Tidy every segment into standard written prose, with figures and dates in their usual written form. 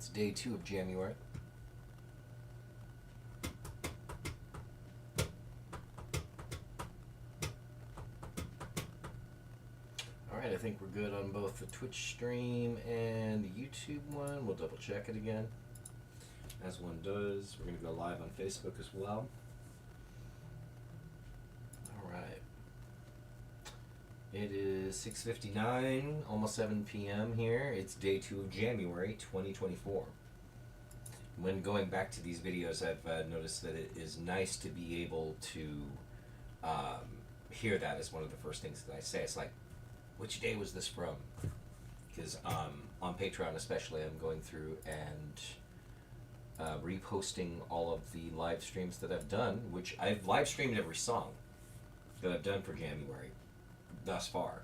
It's day 2 of Jamuary. Alright, I think we're good on both the Twitch stream and the YouTube one. We'll double check it again, as one does. We're going to go live on Facebook as well. Alright. It is 6:59, almost 7 p.m. here. It's day 2 of January 2024. When going back to these videos, I've noticed that it is nice to be able to hear that as one of the first things that I say. It's like, which day was this from? Because on Patreon especially, I'm going through and reposting all of the live streams that I've done, which I've live streamed every song that I've done for January thus far.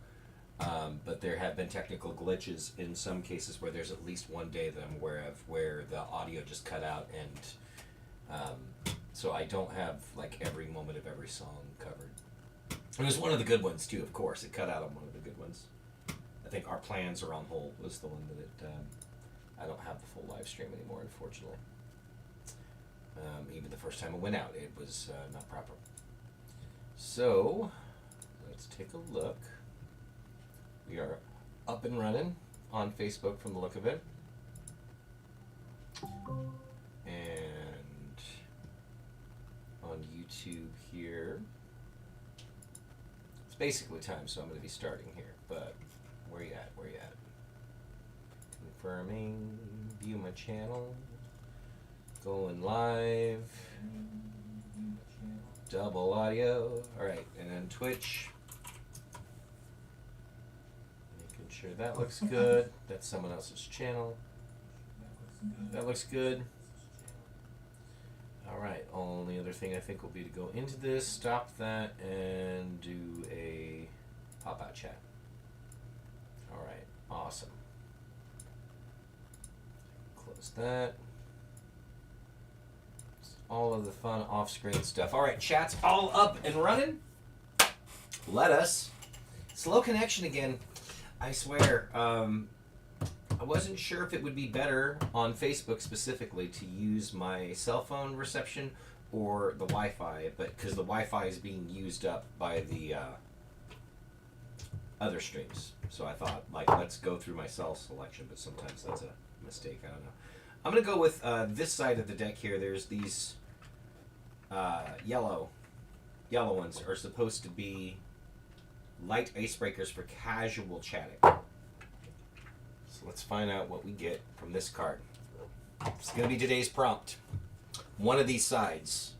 But there have been technical glitches in some cases where there's at least one day that I'm aware of where the audio just cut out, and so I don't have like every moment of every song covered. It was one of the good ones too, of course. It cut out on one of the good ones. I think Our Plans Are on Hold was the one that it. I don't have the full live stream anymore, unfortunately. Even the first time it went out, it was not proper. So let's take a look. We are up and running on Facebook from the look of it. And on YouTube here. It's basically time, so I'm going to be starting here. But where you at? Where you at? Confirming. View my channel. Going live. Double audio. Alright, and then Twitch. Making sure that looks good. That's someone else's channel. That looks good. Alright, only other thing I think will be to go into this, stop that, and do a pop-out chat. Alright, awesome. Close that. All of the fun off-screen stuff. Alright, chat's all up and running. Let us. Slow connection again. I swear. I wasn't sure if it would be better on Facebook specifically to use my cell phone reception or the Wi-Fi, but because the Wi-Fi is being used up by the other streams. So I thought, like, let's go through my cell selection, but sometimes that's a mistake. I don't know. I'm going to go with this side of the deck here. There's these yellow ones are supposed to be light icebreakers for casual chatting. So let's find out what we get from this card. It's going to be today's prompt. One of these sides.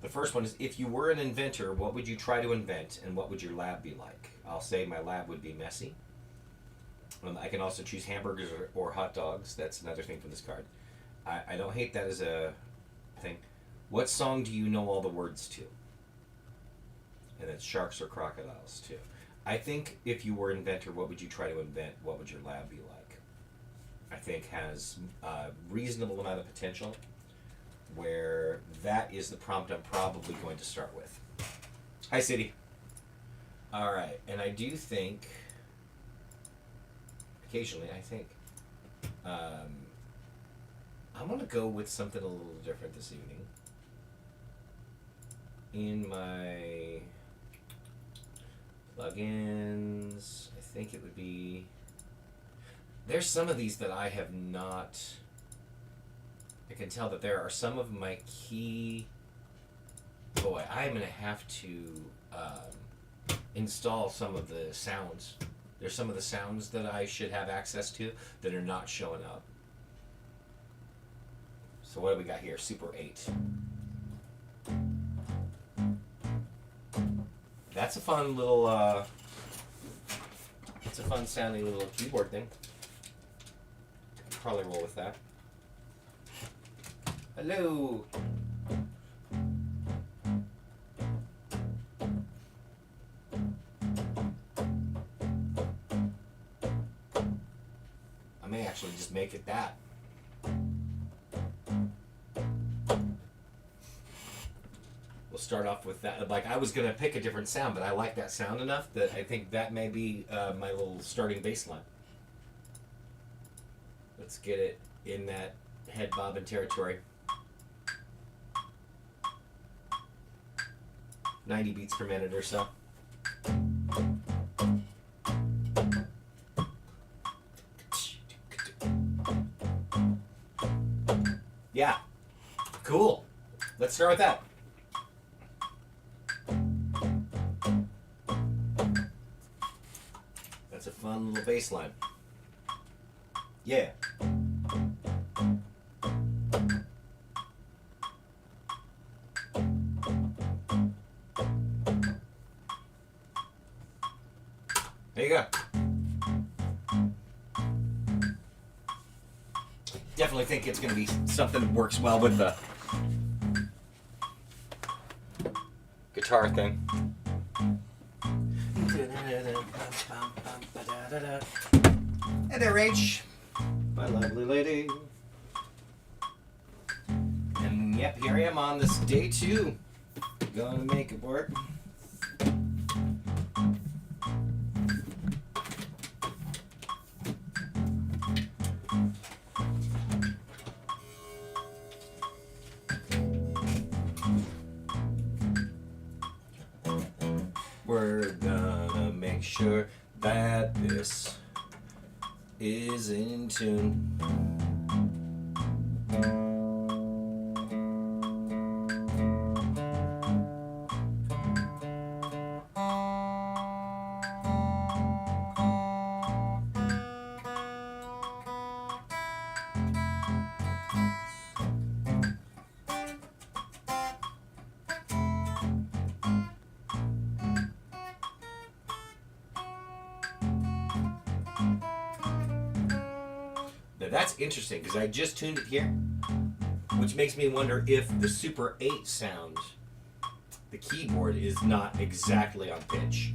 The first one is, if you were an inventor, what would you try to invent and what would your lab be like? I'll say my lab would be messy. I can also choose hamburgers or hot dogs. That's another thing from this card. I don't hate that as a thing. What song do you know all the words to? And it's sharks or crocodiles too. I think if you were an inventor, what would you try to invent? What would your lab be like? I think has a reasonable amount of potential where that is the prompt I'm probably going to start with. Hi, City. All right, and I do think, occasionally, I think, I'm going to go with something a little different this evening. In my plugins, I think it would be, there's some of these that I have not, I can tell that there are some of my key, boy, I'm going to have to install some of the sounds. There's some of the sounds that I should have access to that are not showing up. So what do we got here? Super 8. That's a fun little, it's a fun sounding little keyboard thing. Probably roll with that. Hello. I may actually just make it that. We'll start off with that. Like, I was going to pick a different sound, but I like that sound enough that I think that may be my little starting bass line. Let's get it in that head bobbing territory. 90 beats per minute or so. Yeah, cool. Let's start with that. That's a fun little bass line. Yeah. There you go. Definitely think it's going to be something that works well with the guitar thing. Hey there, Rach. My lovely lady. And yep, here I am on this day 2. Gonna make it work. We're gonna make sure that this is in tune. Now that's interesting because I just tuned it here, which makes me wonder if the Super 8 sound, the keyboard, is not exactly on pitch.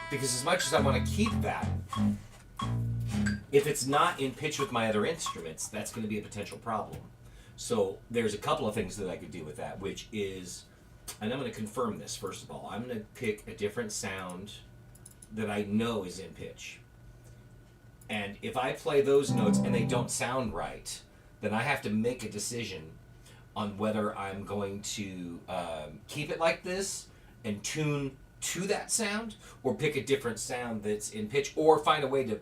Because as much as I want to keep that, if it's not in pitch with my other instruments, that's going to be a potential problem. So there's a couple of things that I could do with that, which is, and I'm going to confirm this first of all, I'm going to pick a different sound that I know is in pitch. And if I play those notes and they don't sound right, then I have to make a decision on whether I'm going to keep it like this and tune to that sound, or pick a different sound that's in pitch, or find a way to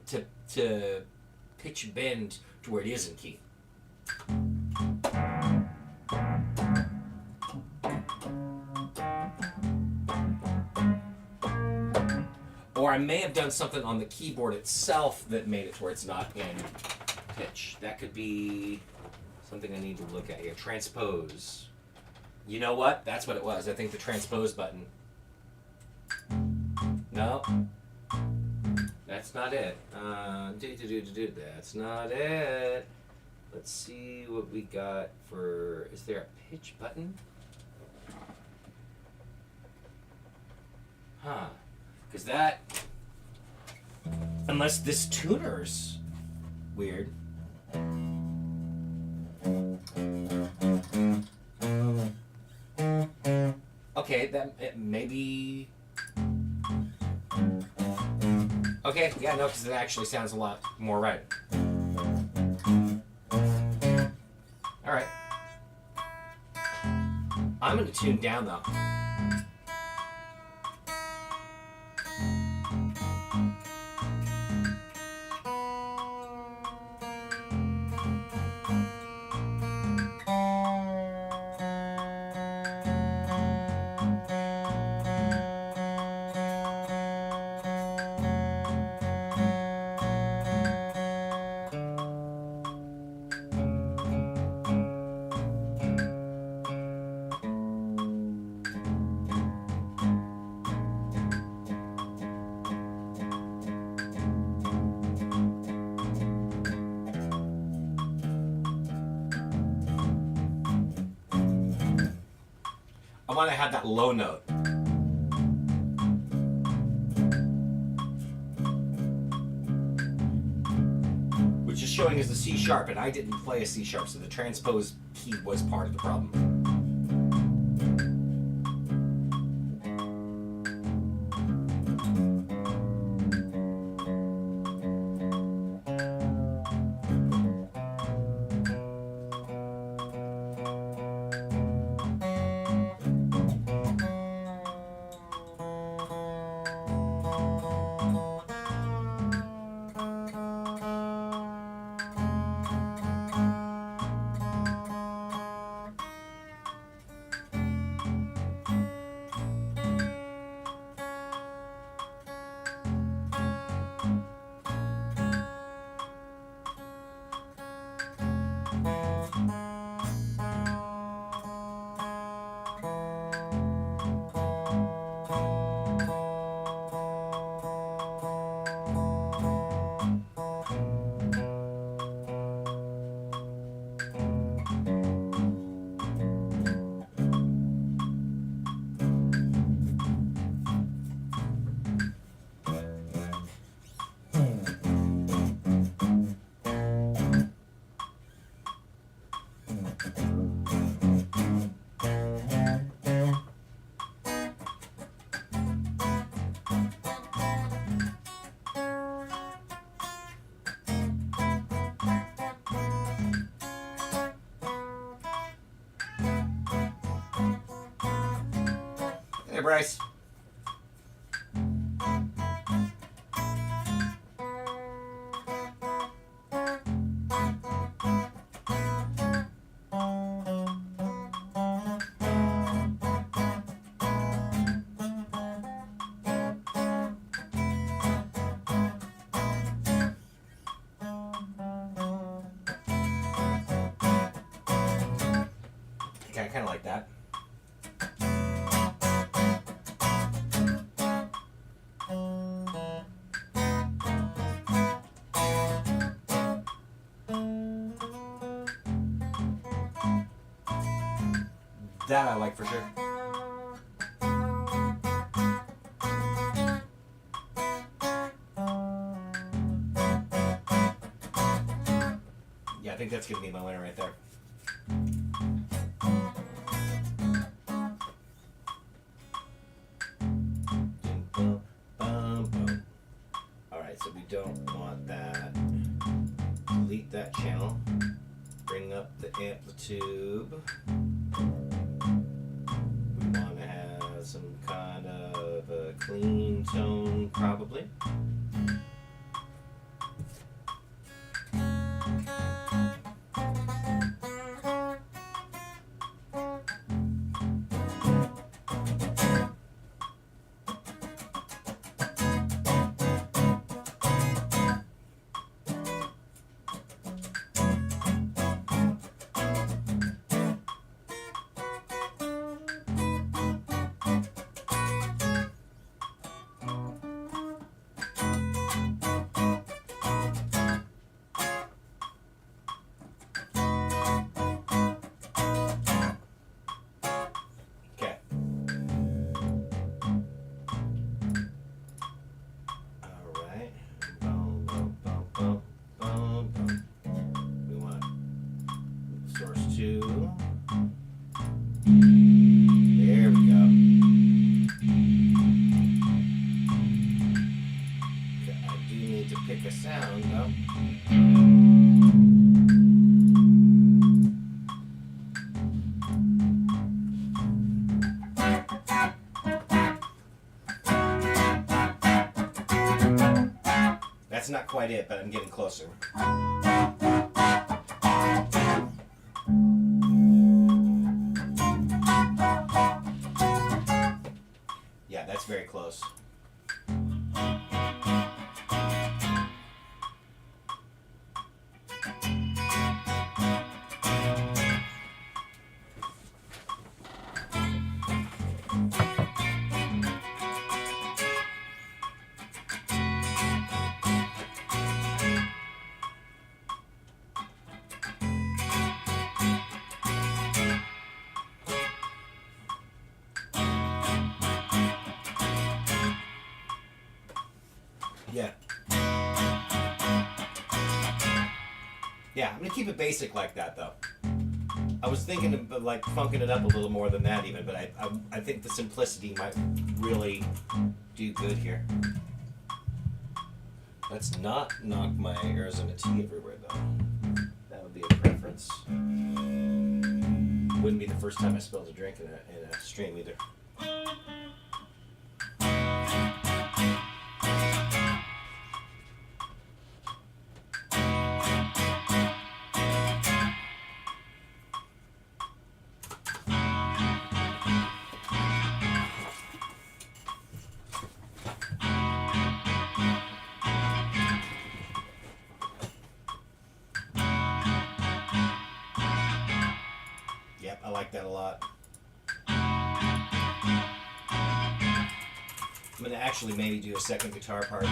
pitch bend to where it is in key. Or I may have done something on the keyboard itself that made it to where it's not in pitch. That could be something I need to look at here. Transpose. You know what? That's what it was. I think the transpose button. No, that's not it. That's not it. Let's see what we got for. Is there a pitch button? Huh? Because that, unless this tuner's weird. Okay, that maybe. Okay, yeah, no, because it actually sounds a lot more right. Alright. I'm going to tune down, though. I want to have that low note. showing as the C sharp, and I didn't play a C sharp, so the transpose key was part of the problem. Hey, Bryce. Okay, I kind of like that. That I like for sure. Yeah, I think that's gonna be my winner right there. Alright, so we don't want that. Delete that channel. Bring up the amplitude. We want to have some kind of a clean tone, probably. There we go. Okay, I do need to pick a sound though. That's not quite it, but I'm getting closer. Yeah, that's very close. Yeah, I'm gonna keep it basic like that though. I was thinking of like funking it up a little more than that even, but I think the simplicity might really do good here. Let's not knock my Arizona tea everywhere though. That would be a preference. Wouldn't be the first time I spilled a drink in a stream either. Yep, I like that a lot. I'm gonna actually maybe do a second guitar part.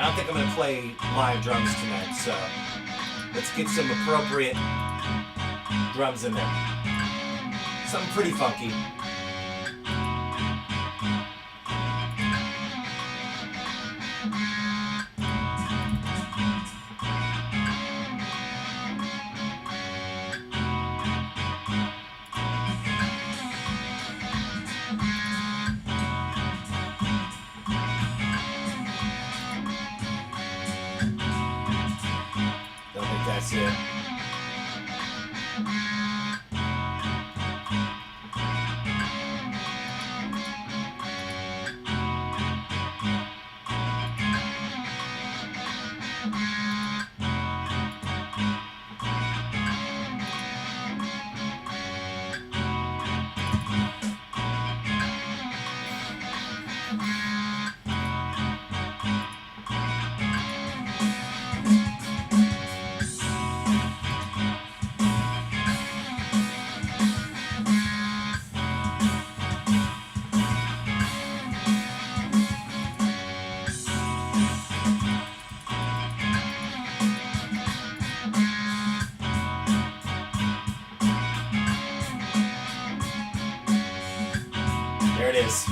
I don't think I'm gonna play live drums tonight, so let's get some appropriate drums in there. Something pretty funky. Don't think that's it. There it is.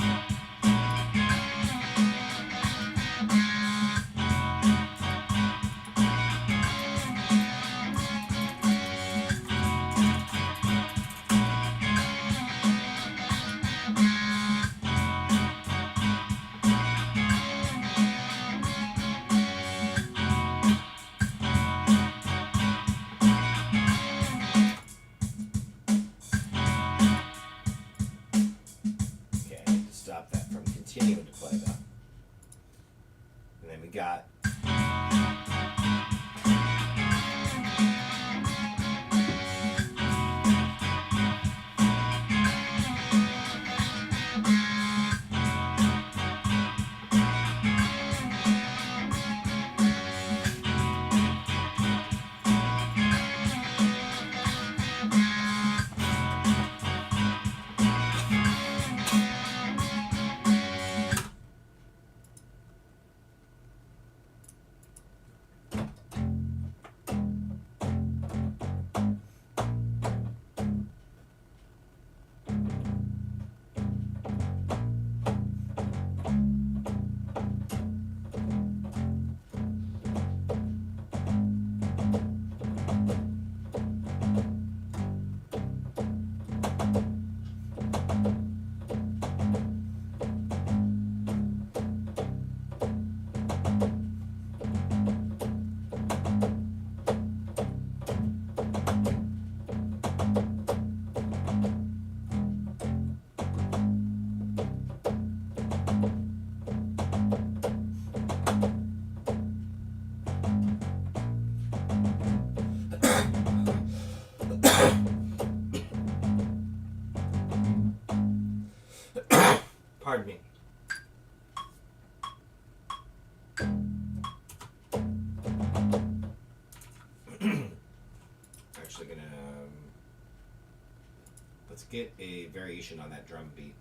Let's get a variation on that drum beat.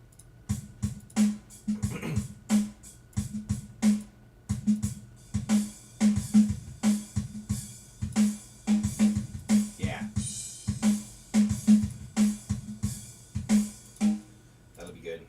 Yeah. That'll be good.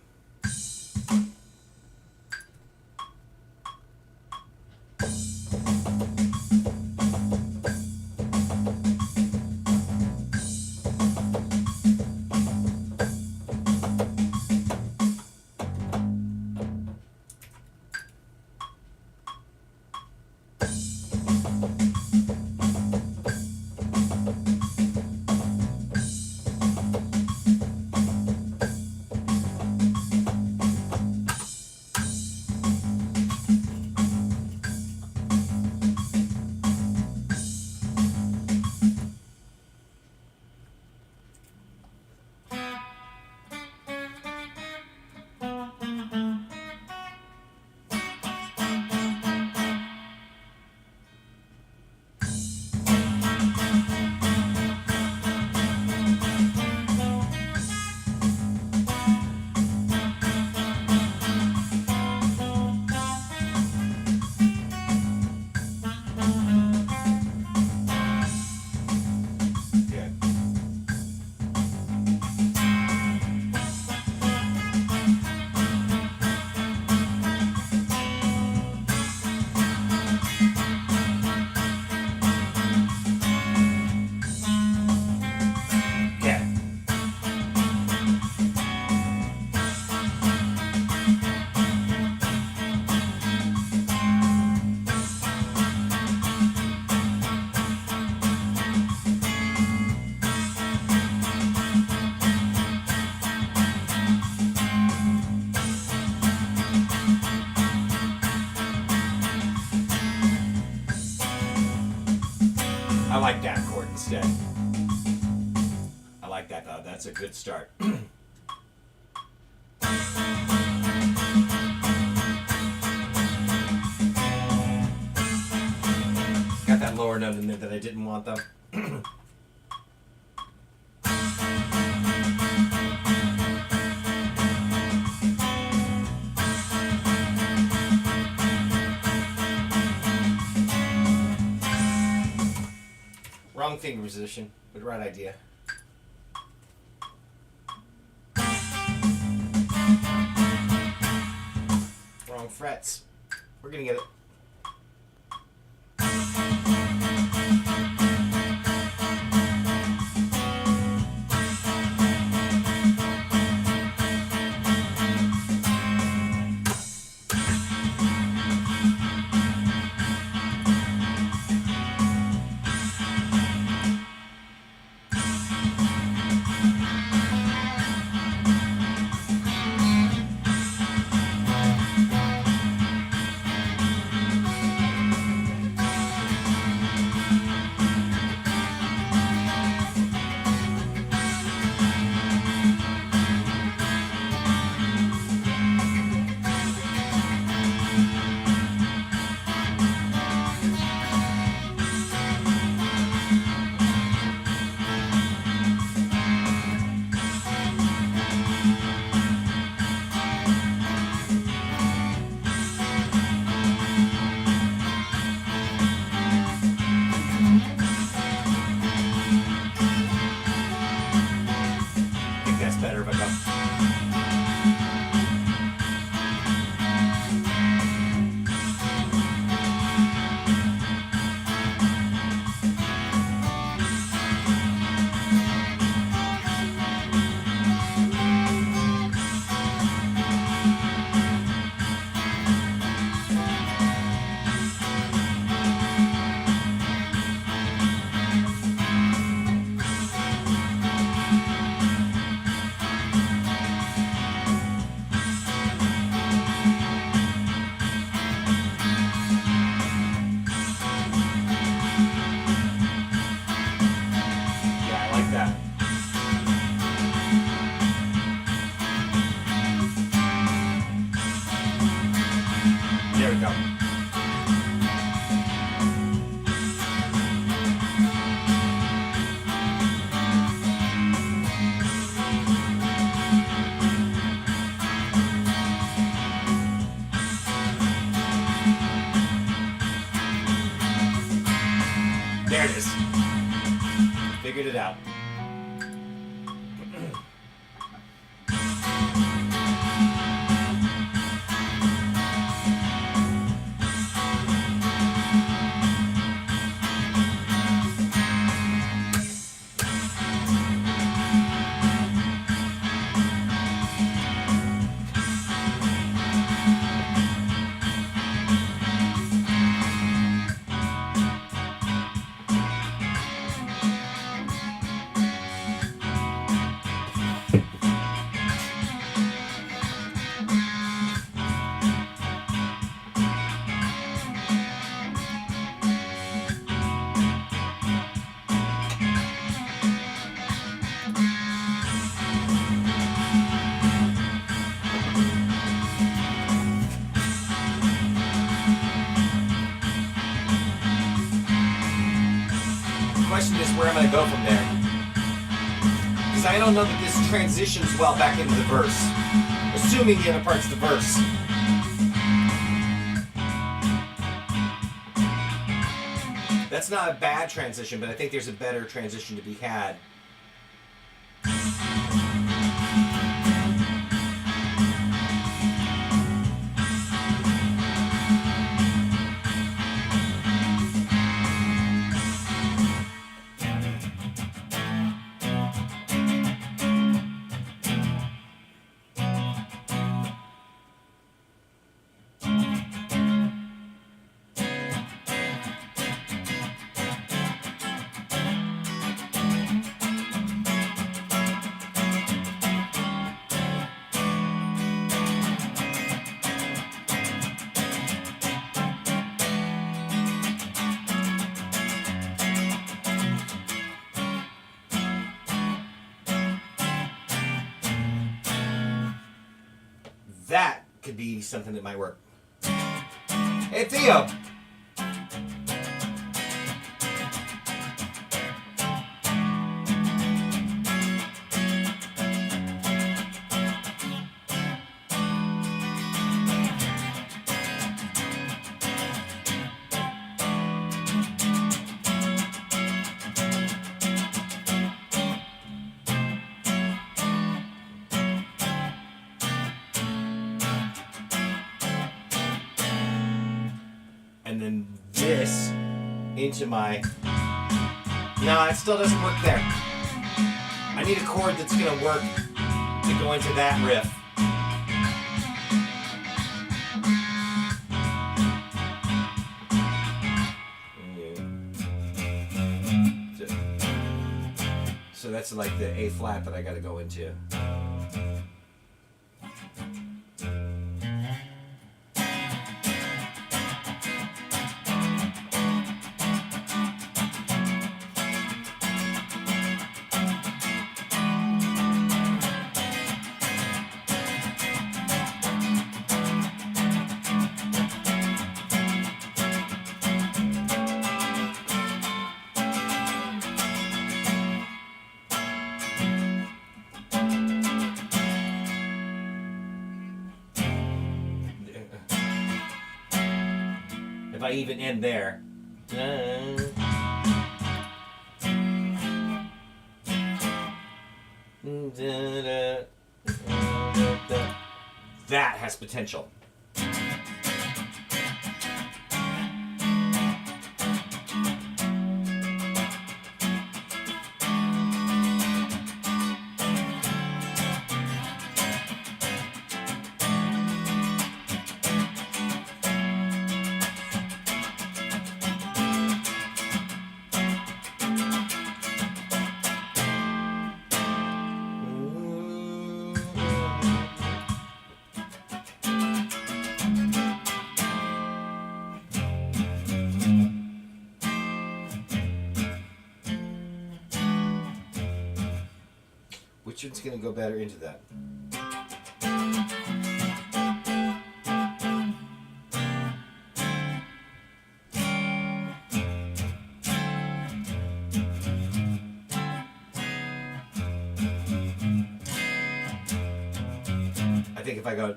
I like that chord instead. I like that. That's a good start. Got that lower note in there that I didn't want though. Wrong finger position, but right idea. Wrong frets. We're gonna get it. There it is. Figured it out. Question is, where am I going to go from there? Because I don't know that this transitions well back into the verse. Assuming the other part's the verse. That's not a bad transition, but I think there's a better transition to be had. That could be something that might work. Hey, Theo! And then this into my... No, it still doesn't work there. I need a chord that's going to work to go into that riff. So that's like the A flat that I got to go into. If I even end there. That has potential. Which one's going to go better into that? I think if I go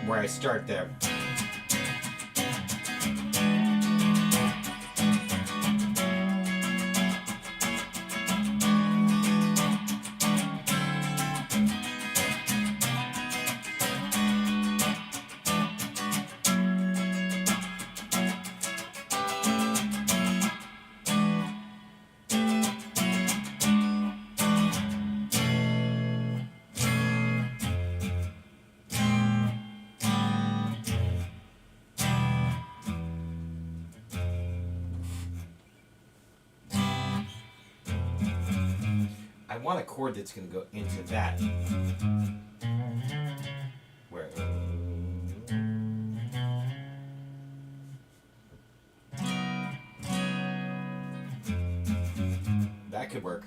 where I start there. I want a chord that's going to go into that. Where? That could work.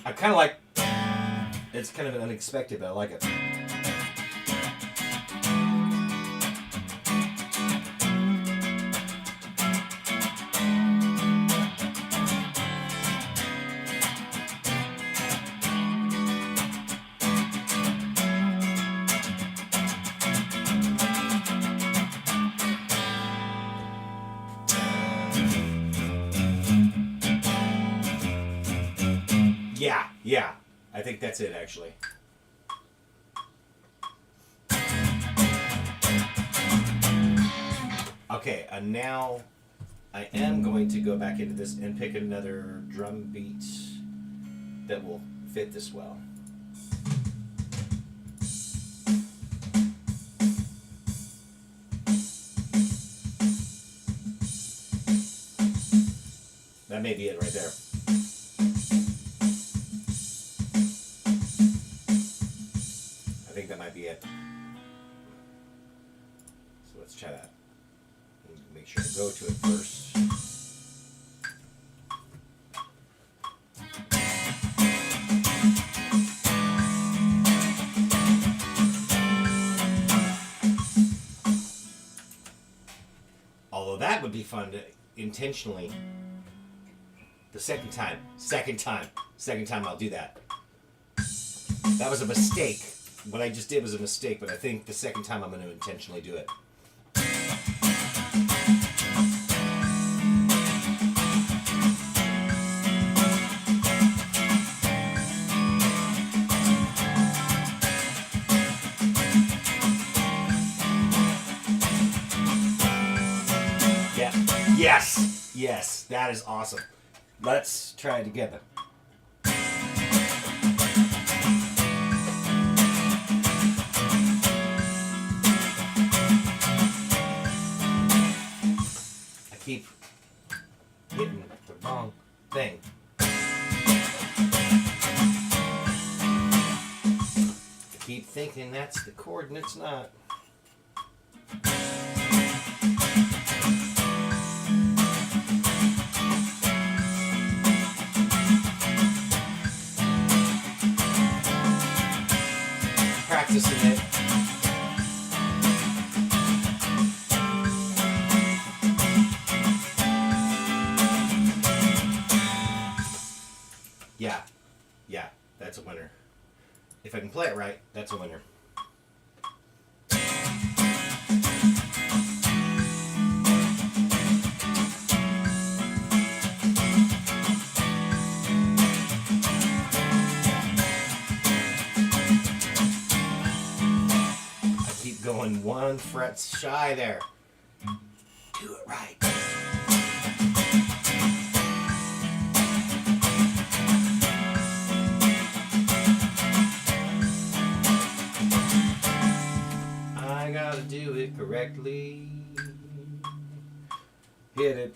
I kind of like, it's kind of unexpected, but I like it. Yeah, I think that's it actually. Okay, and now I am going to go back into this and pick another drum beat that will fit this well. That may be it right there. I think that might be it. So let's try that. Make sure to go to it first. Although that would be fun to intentionally. The second time I'll do that. That was a mistake. What I just did was a mistake, but I think the second time I'm going to intentionally do it. Yeah. Yes. Yes. That is awesome. Let's try it together. I keep hitting the wrong thing. I keep thinking that's the chord and it's not. Practicing it. Yeah, that's a winner. If I can play it right, that's a winner. Going one fret shy there. Do it right. I gotta do it correctly. Hit it.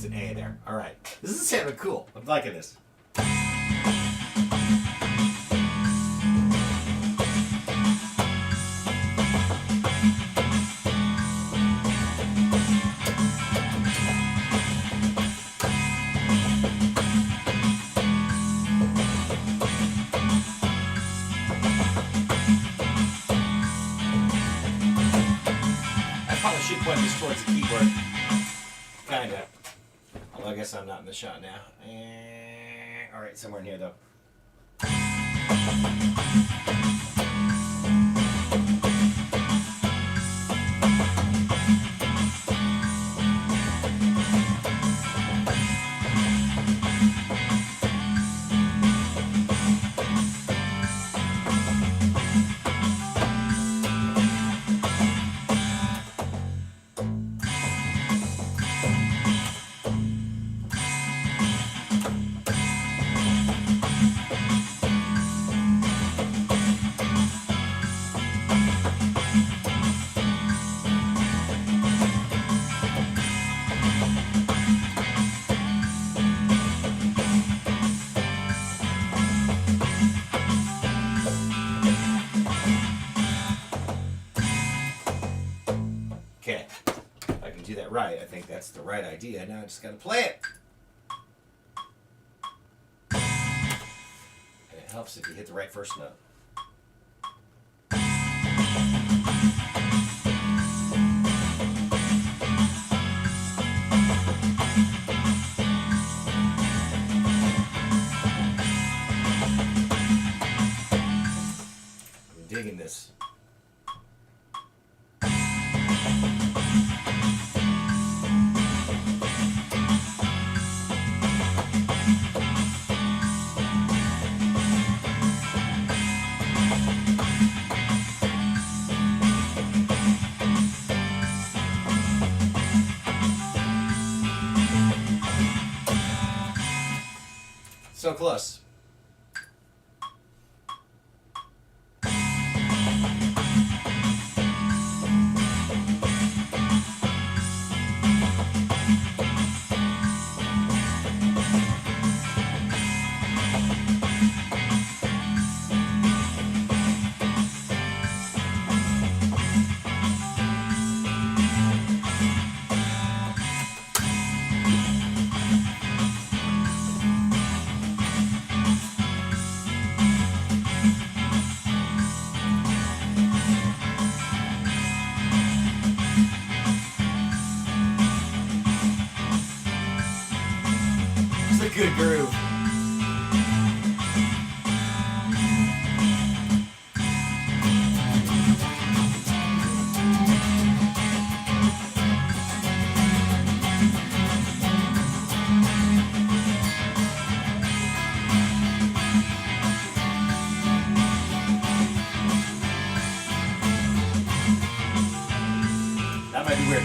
It's an A there. All right. This is sounding cool. I'm liking this. Should point this towards the keyboard. Kinda. Well, I guess I'm not in the shot now. Alright, somewhere near though. Okay, if I can do that right, I think that's the right idea. Now I just gotta play it. And it helps if you hit the right first note. I'm digging this. So close. It's a good groove. That might be weird.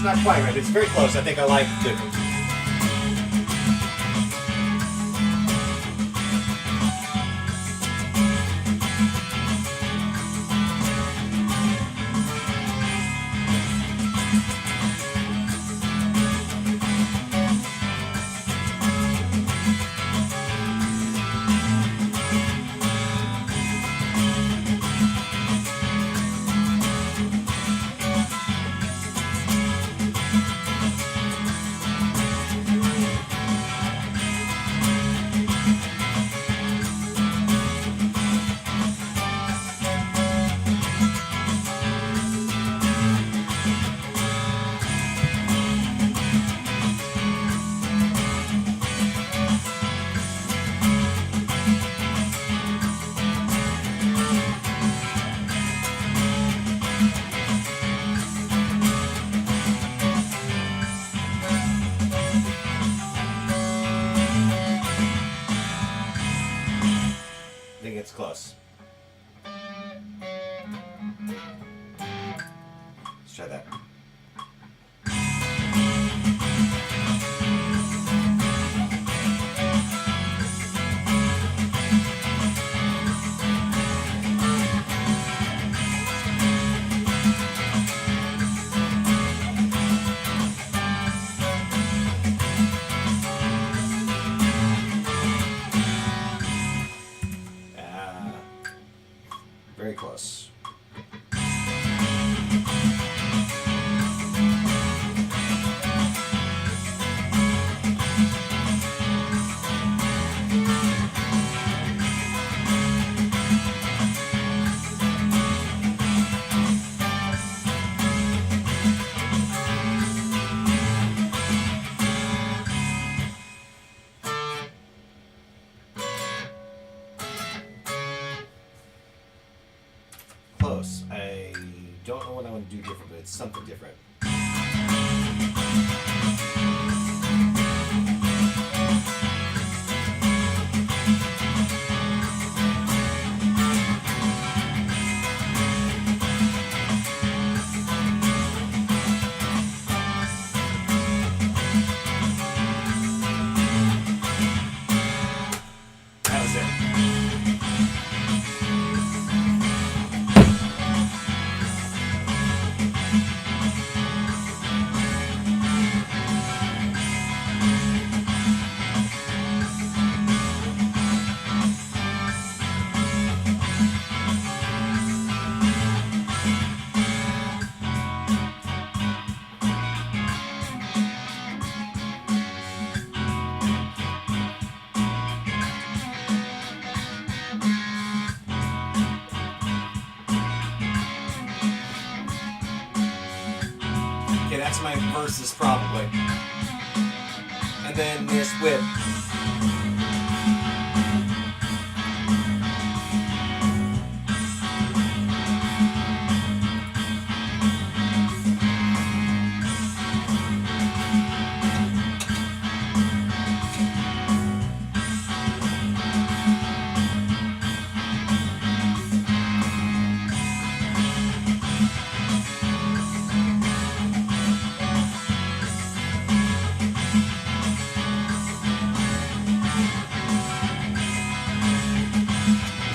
not quite right. It's very close. I think I like the... It's close. Let's try that. Very close. Close. I don't know what I want to do different, but it's something different. That was it. Okay, that's my verses probably. And then this whip.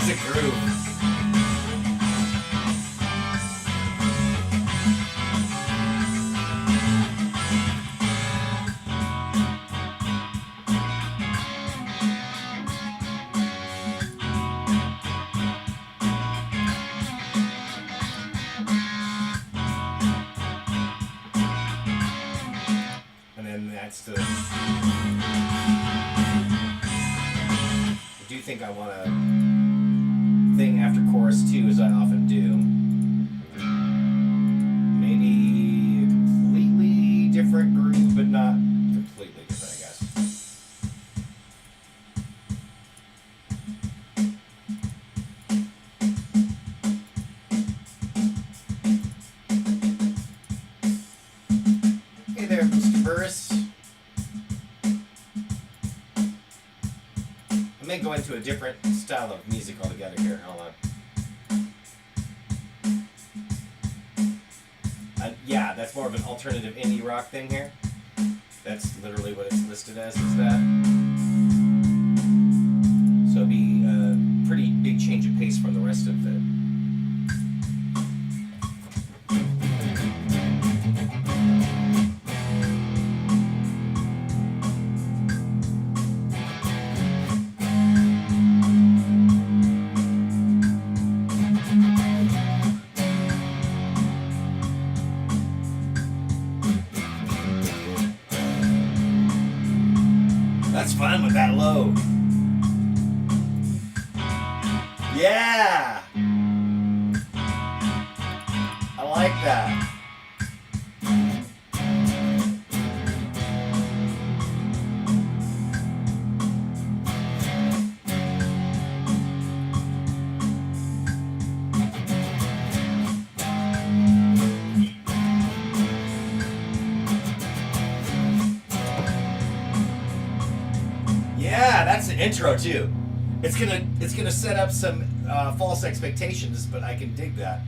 It's a groove. And then that's the... I do think I want to thing after chorus 2, as I often do. Maybe a completely different groove, but not completely different, I guess. Hey there, Mr. Burris. I may go into a different style of music altogether here. Hold on. Yeah, that's more of an alternative indie rock thing here. That's literally what it's listed as, is that. So it'd be a pretty big change of pace from the rest of it. That's fun with that low. Yeah! I like that. Yeah, that's the intro too. It's gonna set up some false expectations, but I can dig that.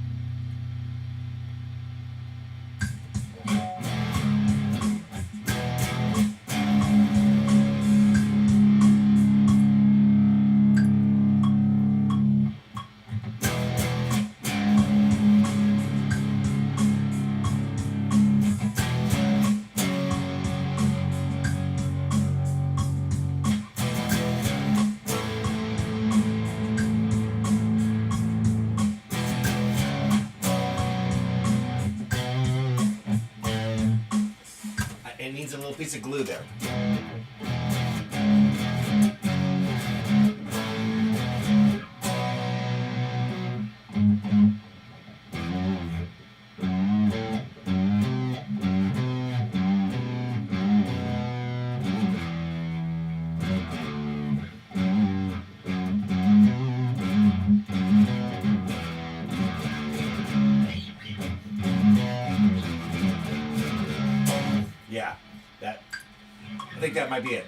It needs a little piece of glue there. Yeah, I think that might be it.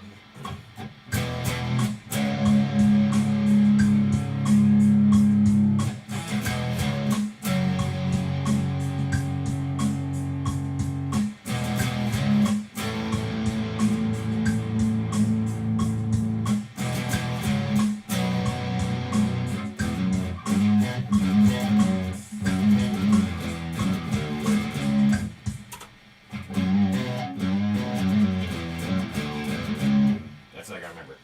That's like I remember.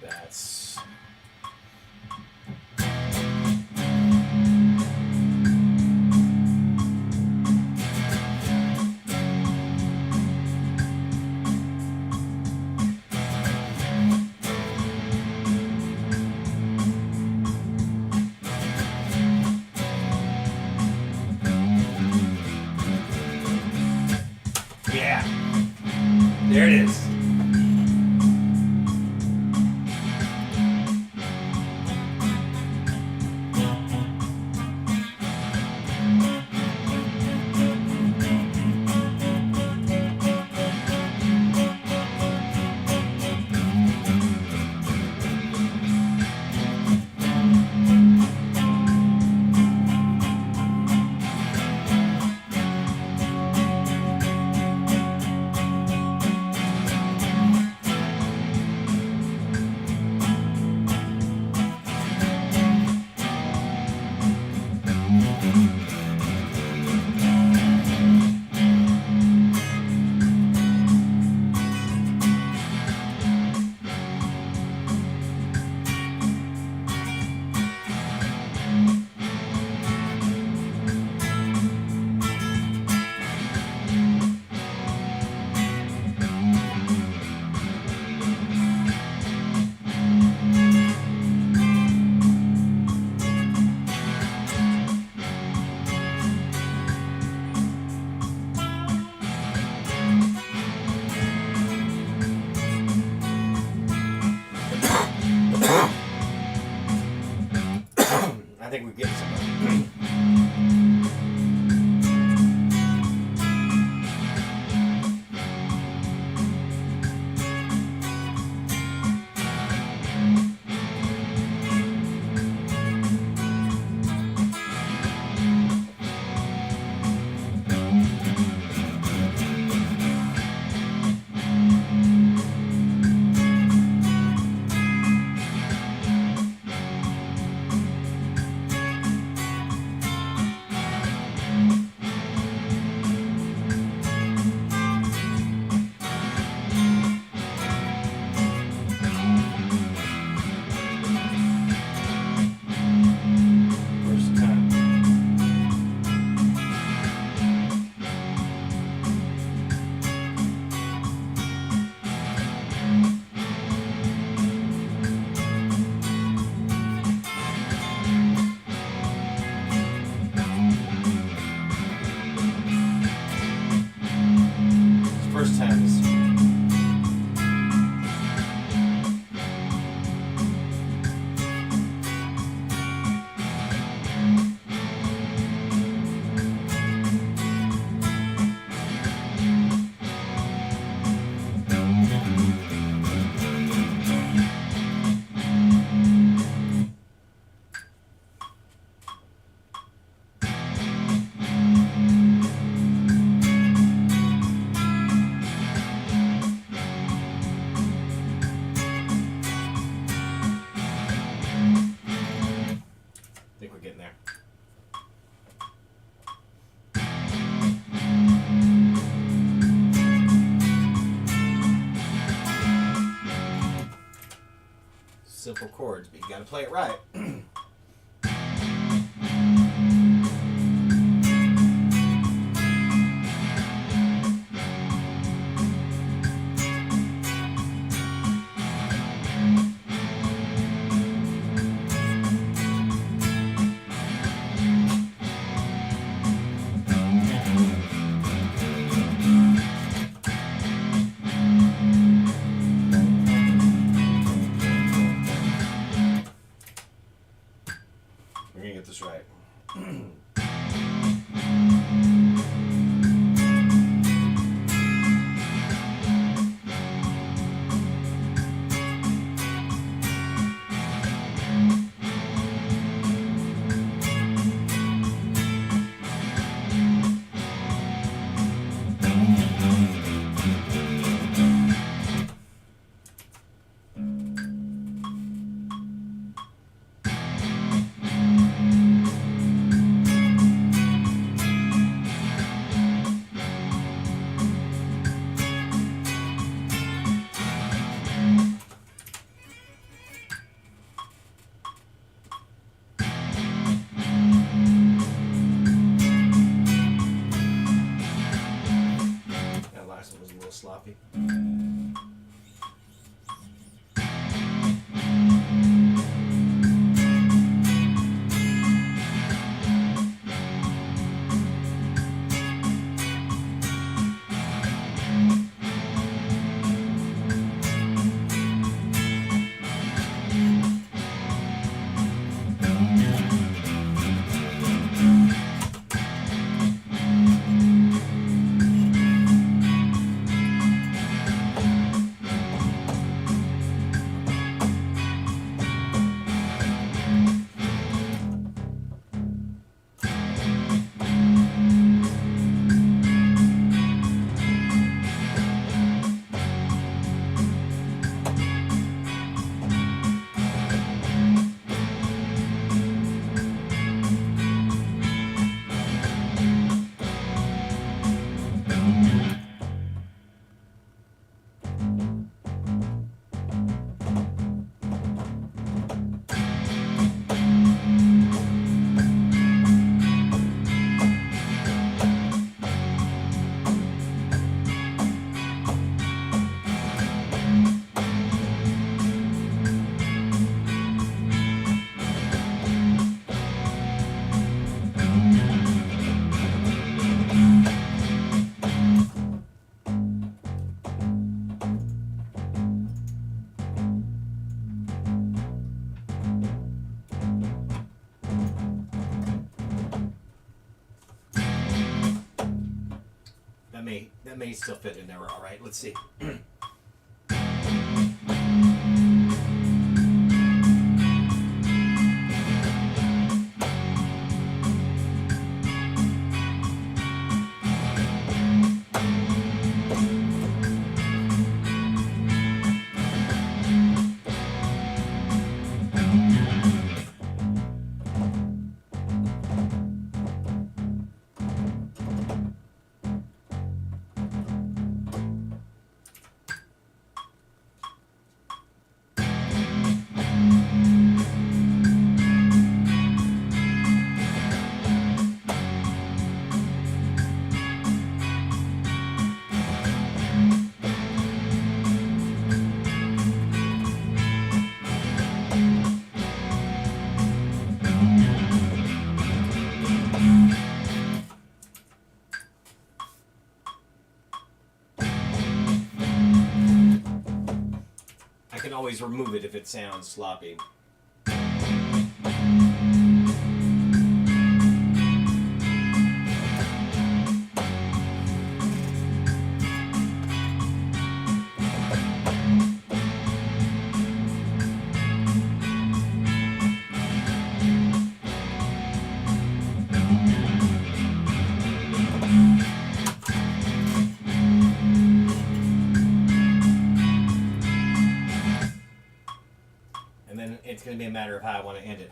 That's yeah. There it is. I think we're getting somewhere. simple chords, but you got to play it right. We're going to get this right. Sloppy. That may still fit in there all right. Let's see. I can always remove it if it sounds sloppy. It's going to be a matter of how I want to end it.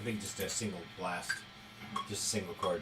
I think just a single blast. Just a single chord.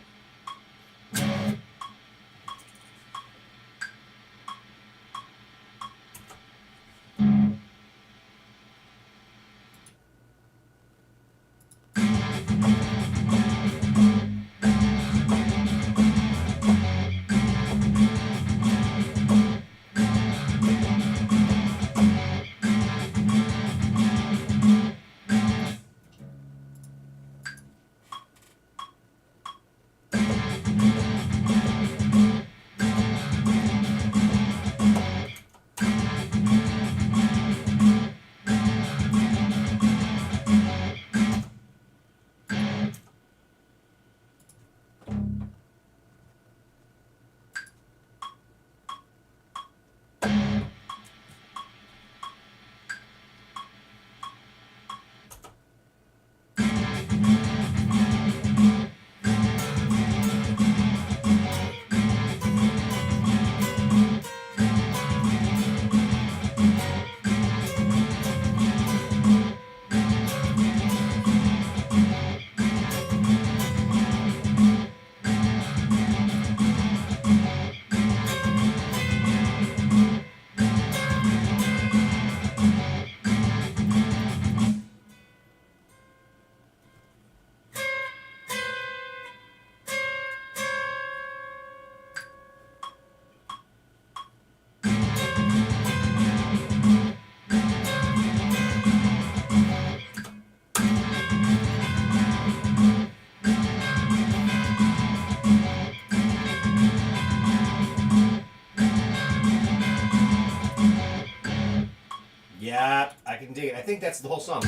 Yeah, I can dig it. I think that's the whole song.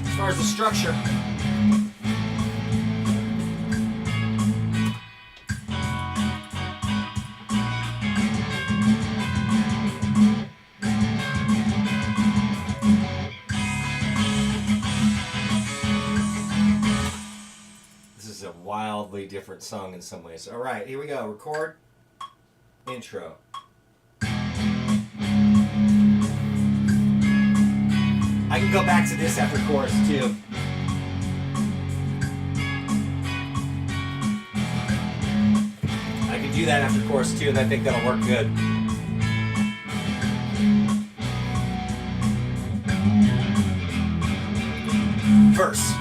As far as the structure, this is a wildly different song in some ways. All right, here we go. Record, intro. I can go back to this after chorus too. I can do that after chorus too, and I think that'll work good. Verse.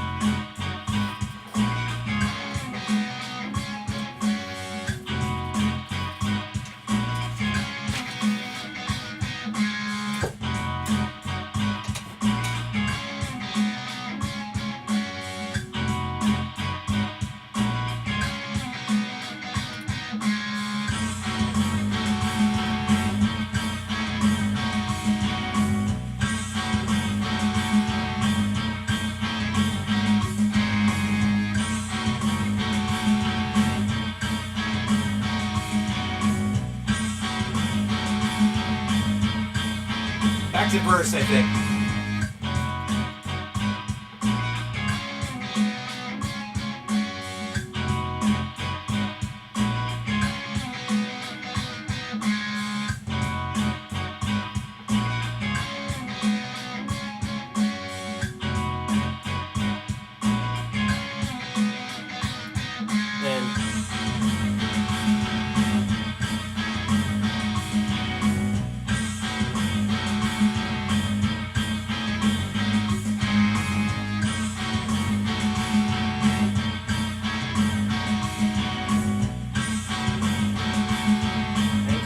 Back to verse, I think.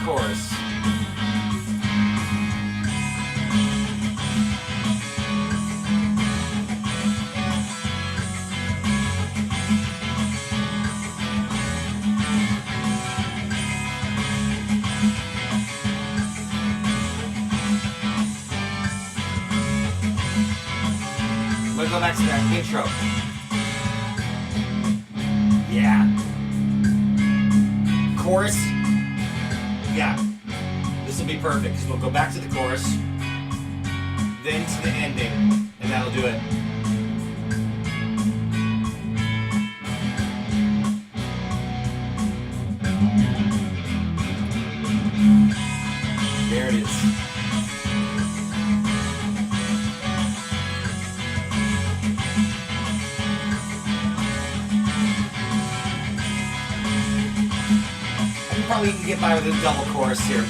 Chorus. Let's go back to that intro. Yeah. Chorus. Yeah, this will be perfect because we'll go back to the chorus, then to the ending, and that'll do it. There it is. I can probably even get by with a double chorus here.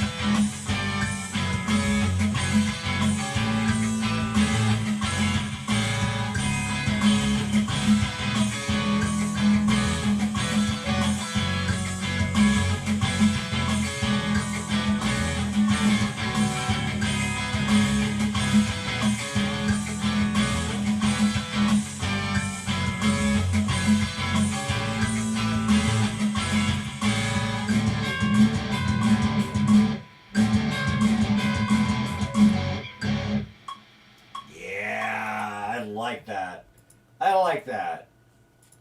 I like that.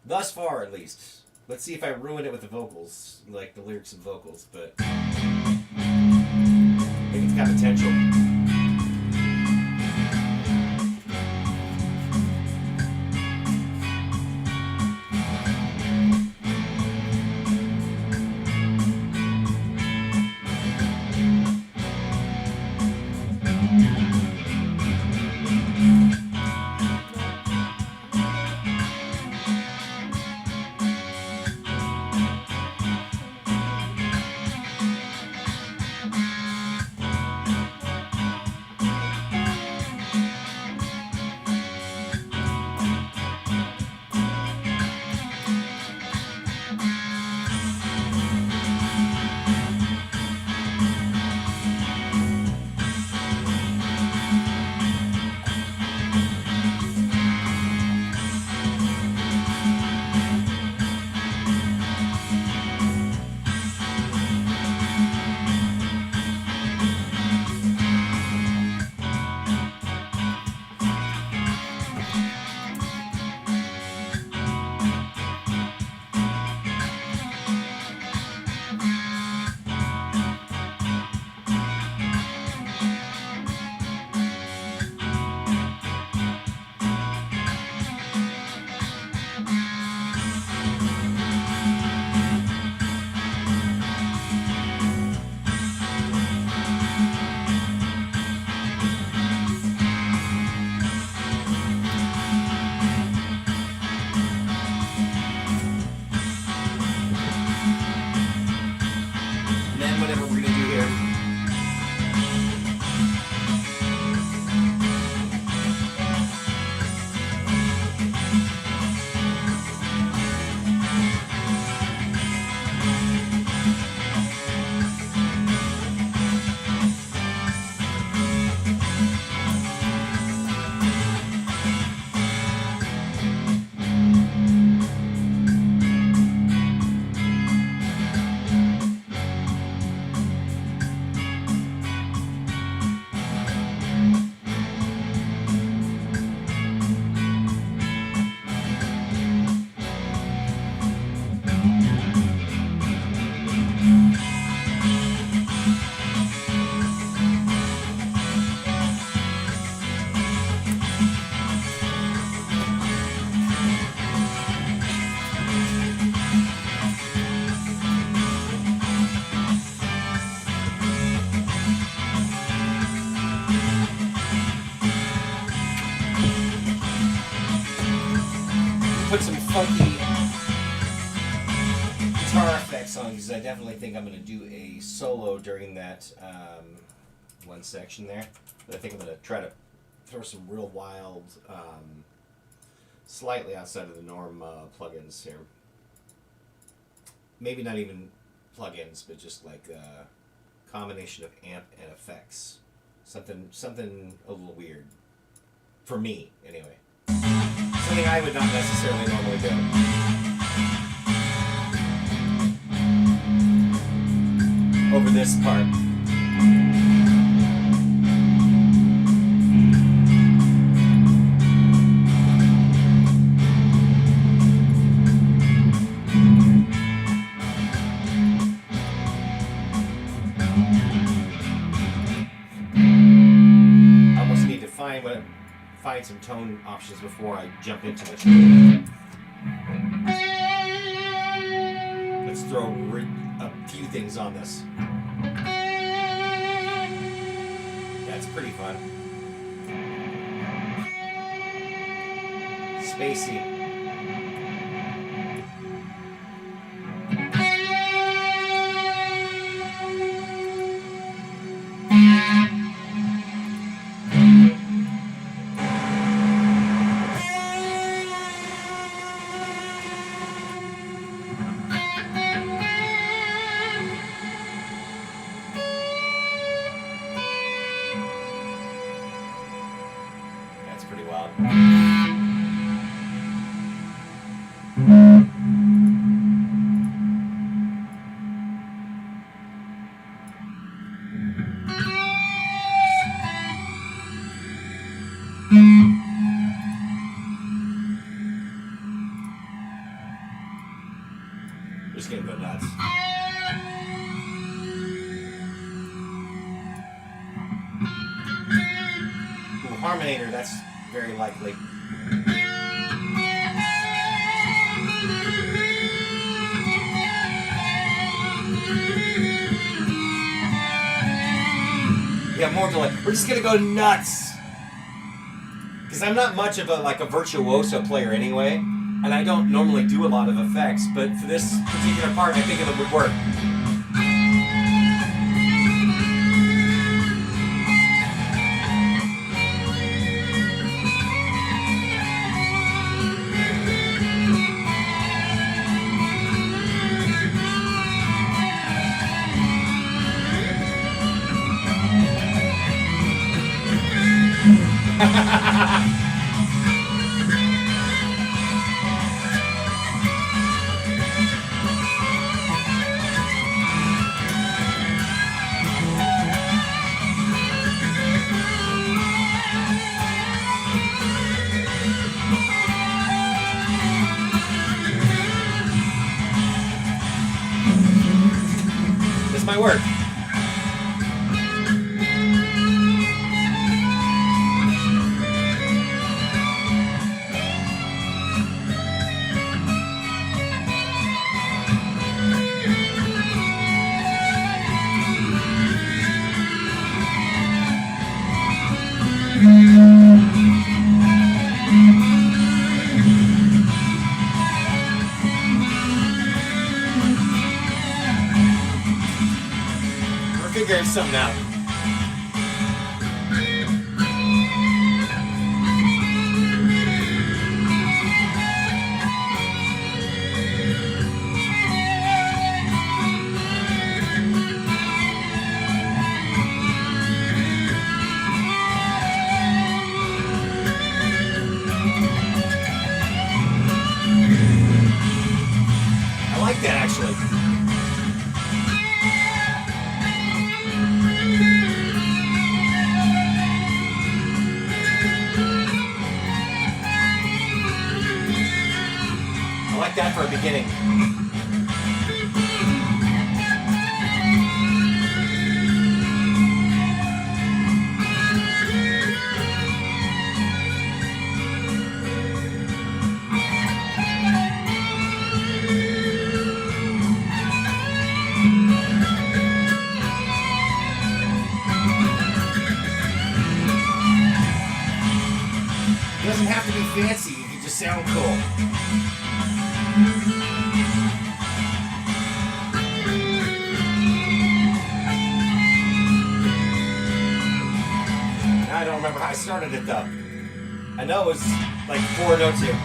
Thus far, at least. Let's see if I ruin it with the vocals, like the lyrics and vocals, but I think it's got potential. Put some funky guitar effects on because I definitely think I'm going to do a solo during that one section there. But I think I'm going to try to throw some real wild, slightly outside of the norm plugins here. Maybe not even plugins, but just like a combination of amp and effects. Something a little weird. For me, anyway. Something I would not necessarily normally do. Over this part. I almost need to find some tone options before I jump into it. Let's throw a few things on this. spacey. That's pretty wild. Just gonna go nuts. Ooh, Harmonator, that's very likely. Yeah, more delay. We're just gonna go nuts. Because I'm not much of a virtuoso player anyway, and I don't normally do a lot of effects, but for this particular part, I think it would work. This might work. We're figuring something out. I like that actually. I like that for a beginning. It doesn't have to be fancy, you can just sound cool. I don't remember how I started it though. I know it was like 4 notes here.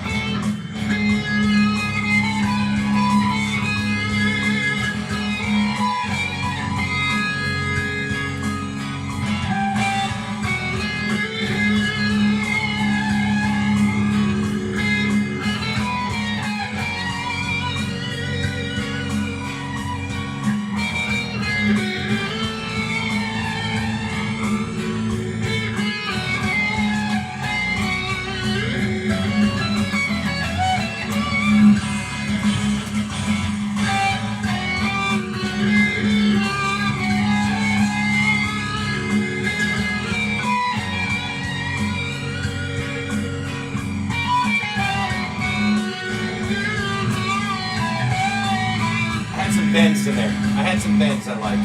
Bends in there. I had some bends I liked.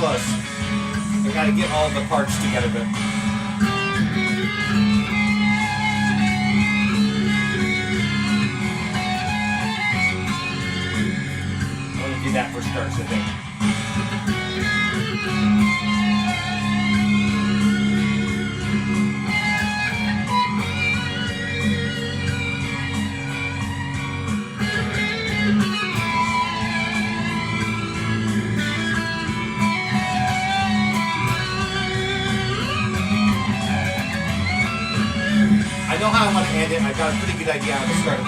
close. I gotta get all the parts together, but I want to do that for starts, I think. I know how I want to end it. I've got a pretty good idea how to start it.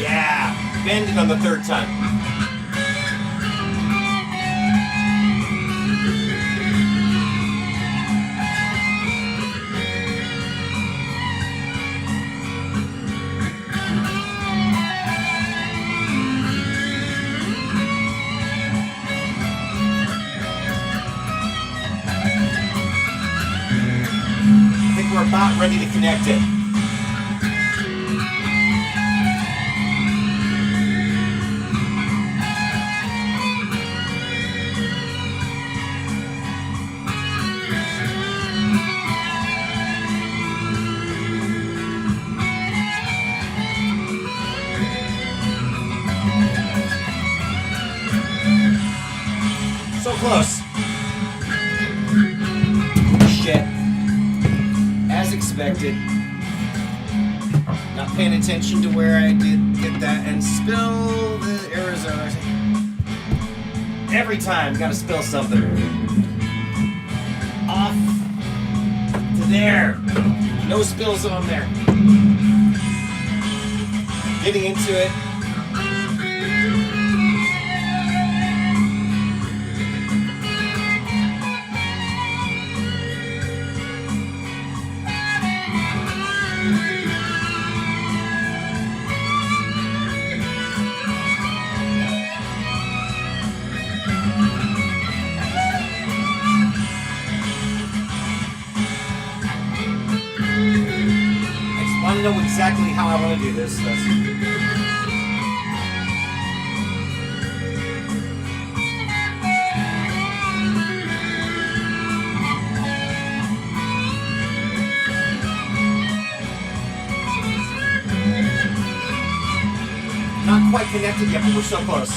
Yeah, bend it on the third time. We're about ready to connect it. So close. Shit. As expected. Not paying attention to where I did get that and spill the Arizona. Every time, gotta spill something. Off to there. No spills on there. Getting into it. I know exactly how I want to do this. Not quite connected yet, but we're so close.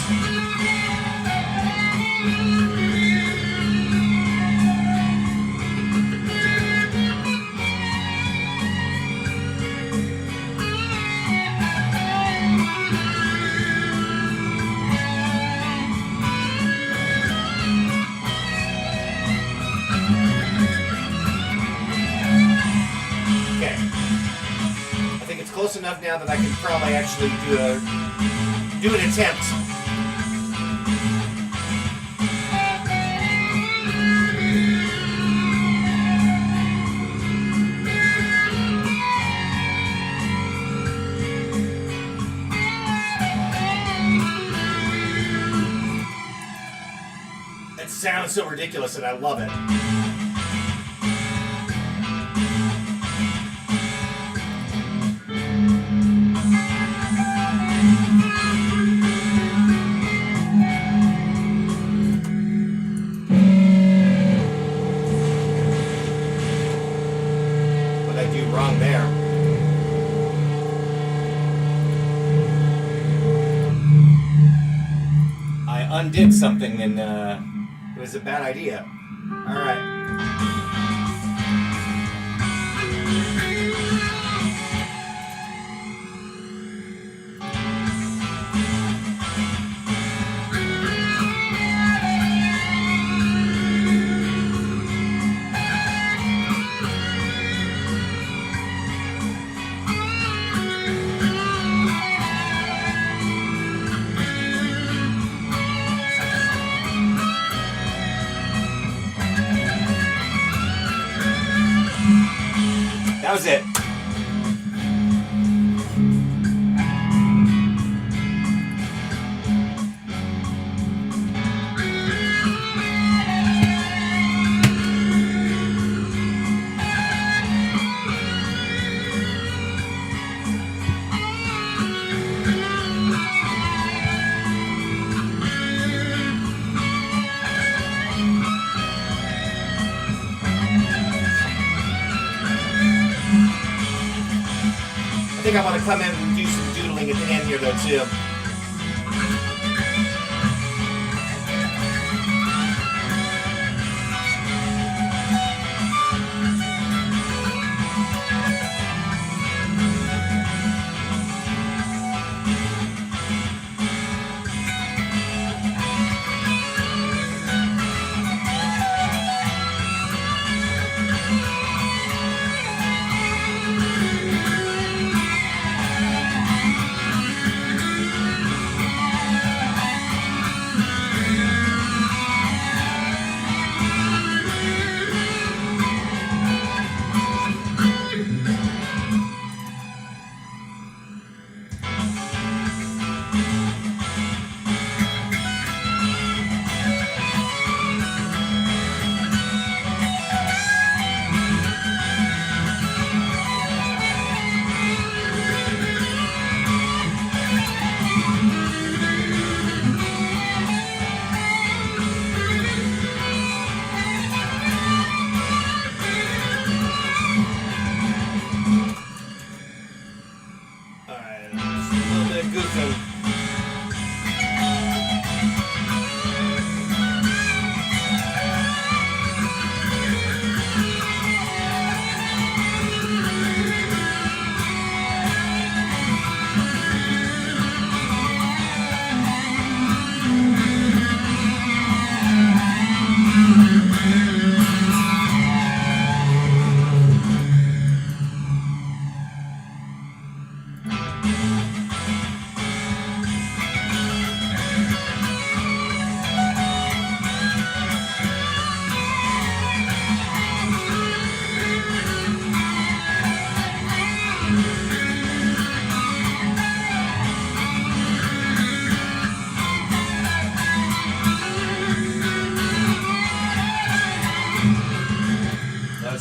Close enough now that I can probably actually do an attempt. It sounds so ridiculous and I love it. Wrong there. I undid something and it was a bad idea. All right. That was it. think I want to come in and do some doodling at the end here, though, too.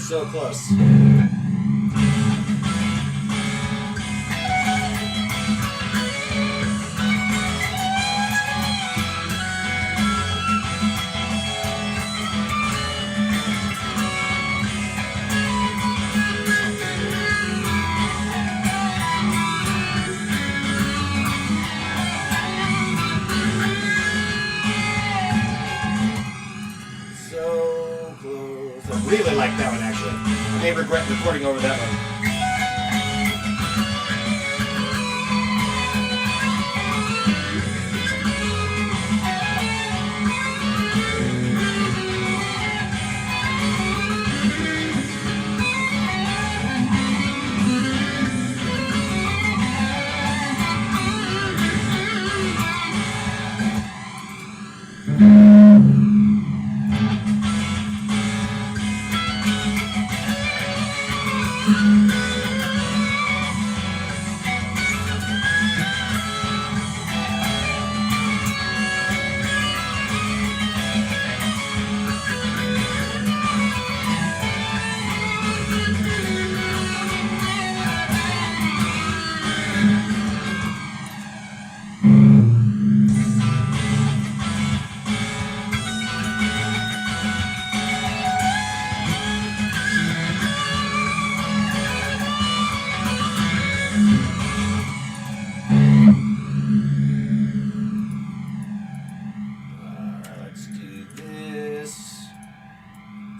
So close. I really like that one, actually. I may regret recording over that one.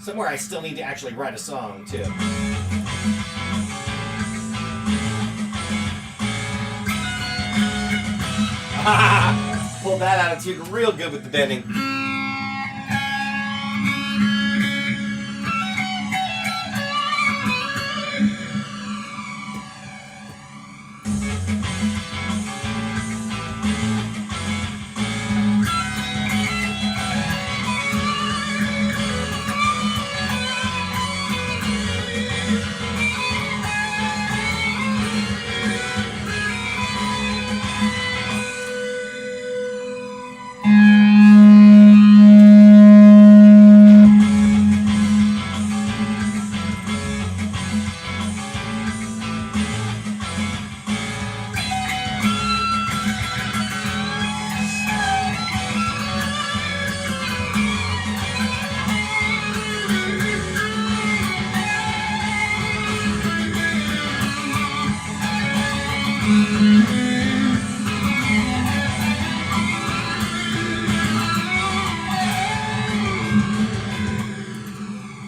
Somewhere I still need to actually write a song, too. Pulled that out of tune real good with the bending.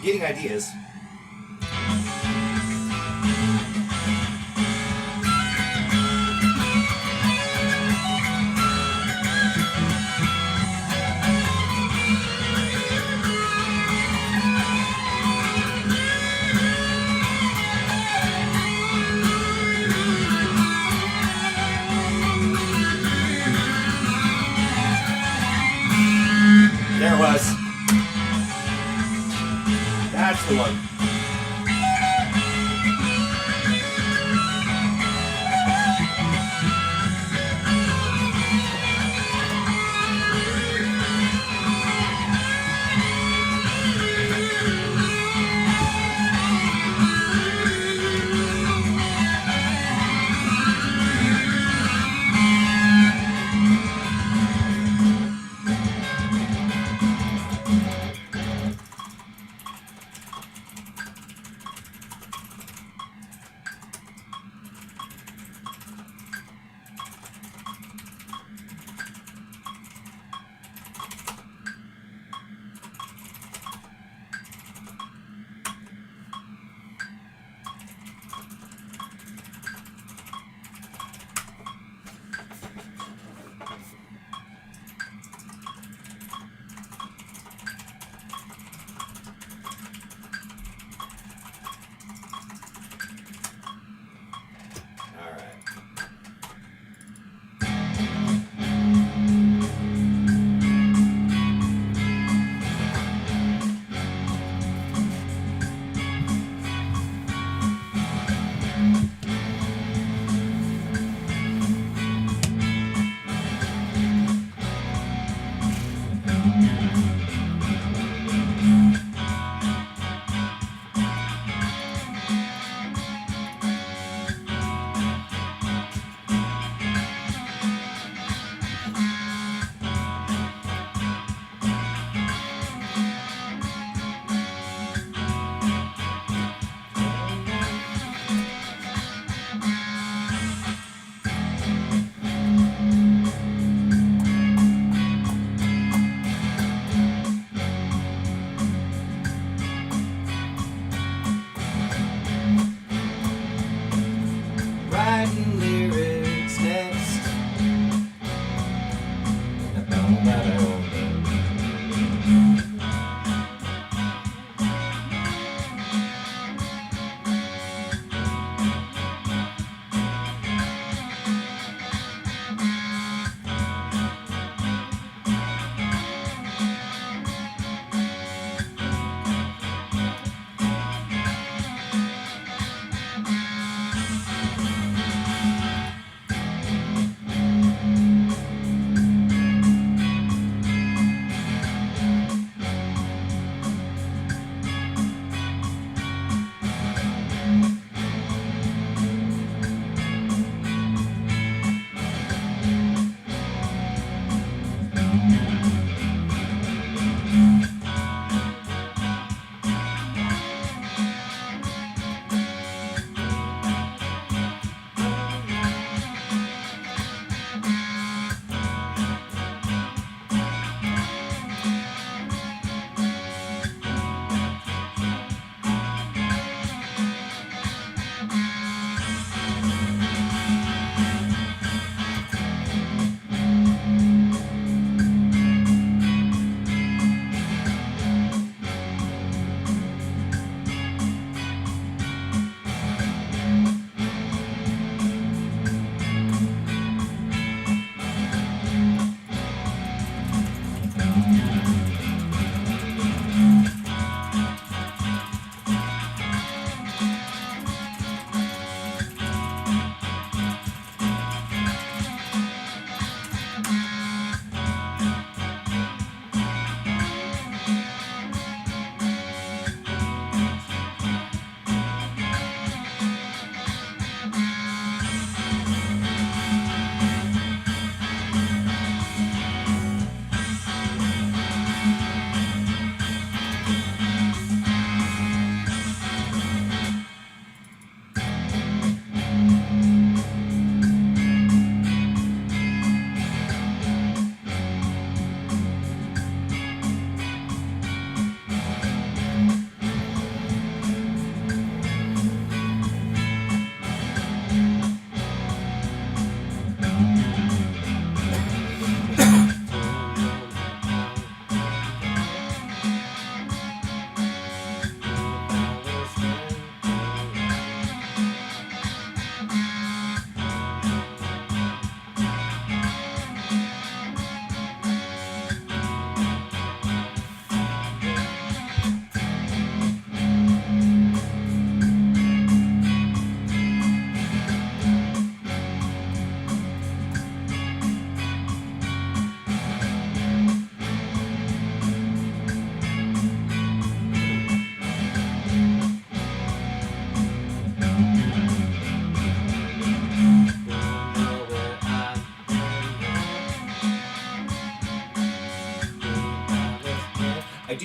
getting ideas. There it was. That's the one.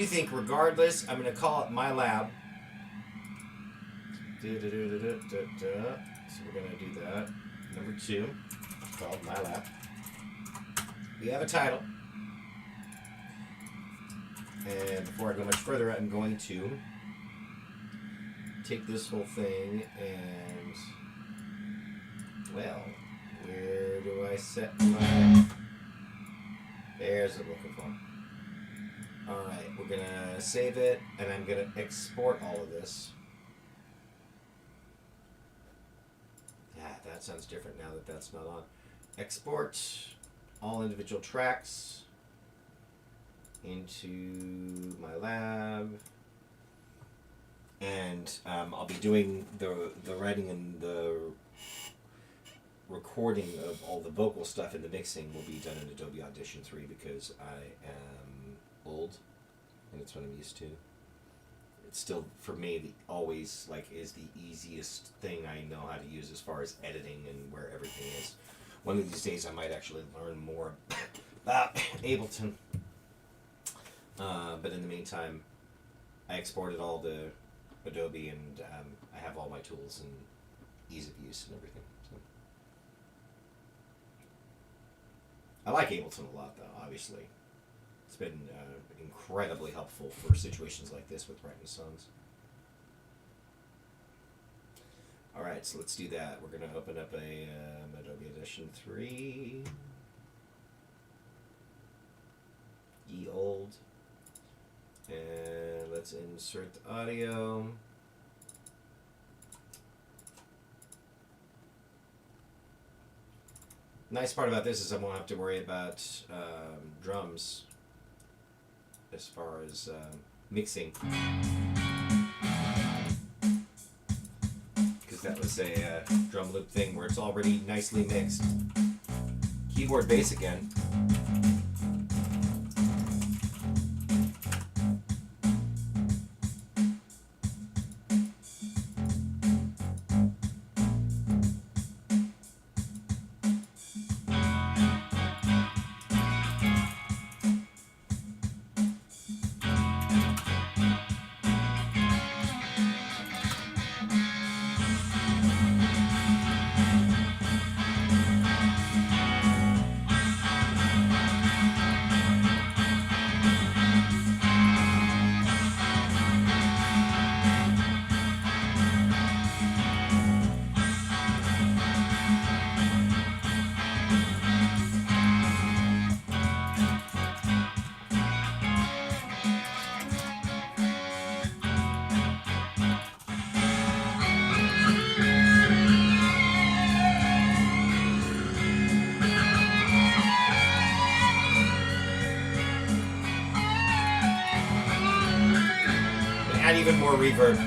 do think, regardless, I'm going to call it my lab. So we're going to do that. Number 2, called my lab. We have a title. And before I go much further, I'm going to take this whole thing and, well, where do I set my... There's what I'm looking for. Alright, we're going to save it, and I'm going to export all of this. Yeah, that sounds different now that that's not on. Export all individual tracks into my lab. And I'll be doing the writing and the recording of all the vocal stuff and the mixing will be done in Adobe Audition 3 because I am old and it's what I'm used to. It's still, for me, always is the easiest thing I know how to use as far as editing and where everything is. One of these days I might actually learn more about Ableton. But in the meantime, I exported all the Adobe and I have all my tools and ease of use and everything. So. I like Ableton a lot, though, obviously. It's been incredibly helpful for situations like this with writing songs. Alright, so let's do that. We're going to open up a Adobe Audition 3. Ye old. And let's insert the audio. Nice part about this is I won't have to worry about drums as far as mixing. Because that was a drum loop thing where it's already nicely mixed. Keyboard bass again. Add even more reverb.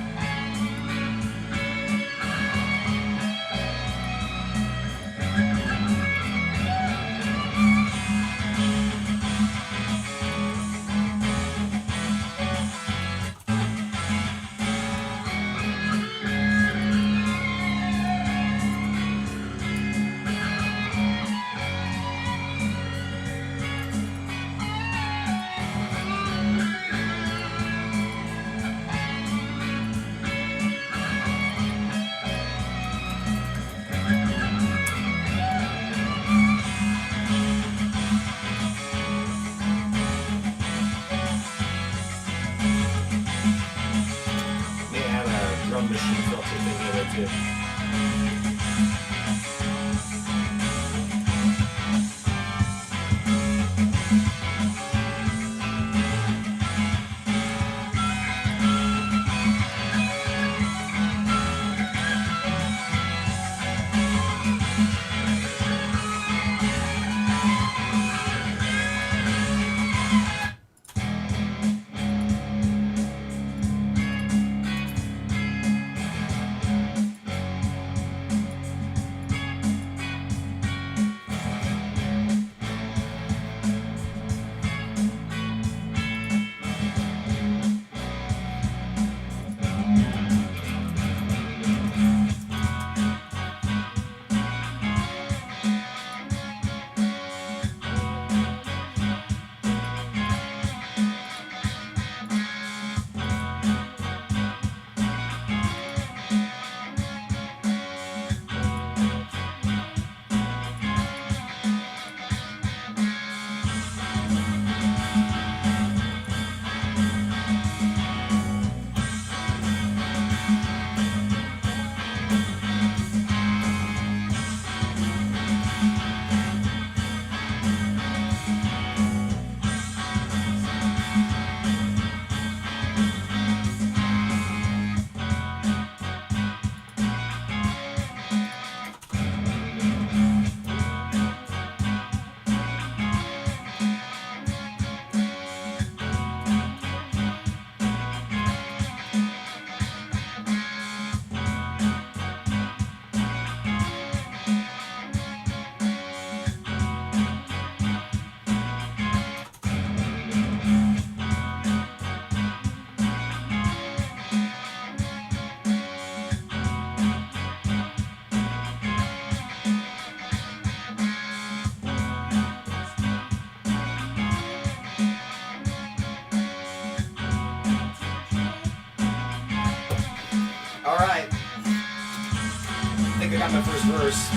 my first verse.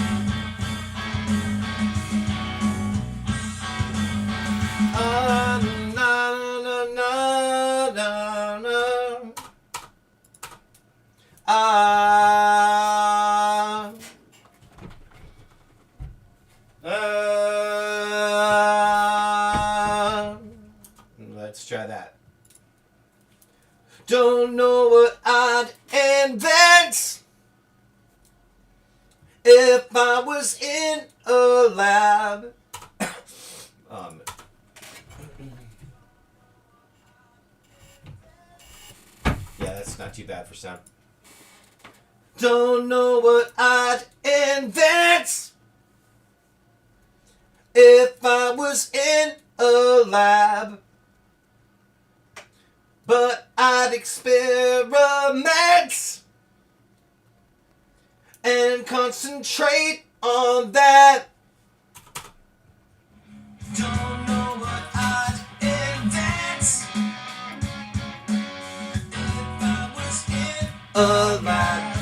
Na, na, na, na, na. Let's try that. Don't know what I'd invent if I was in a lab. Yeah, that's not too bad for sound. Don't know what I'd invent if I was in a lab, but I'd experiment and concentrate on that. Don't know what I'd invent if I was in a lab.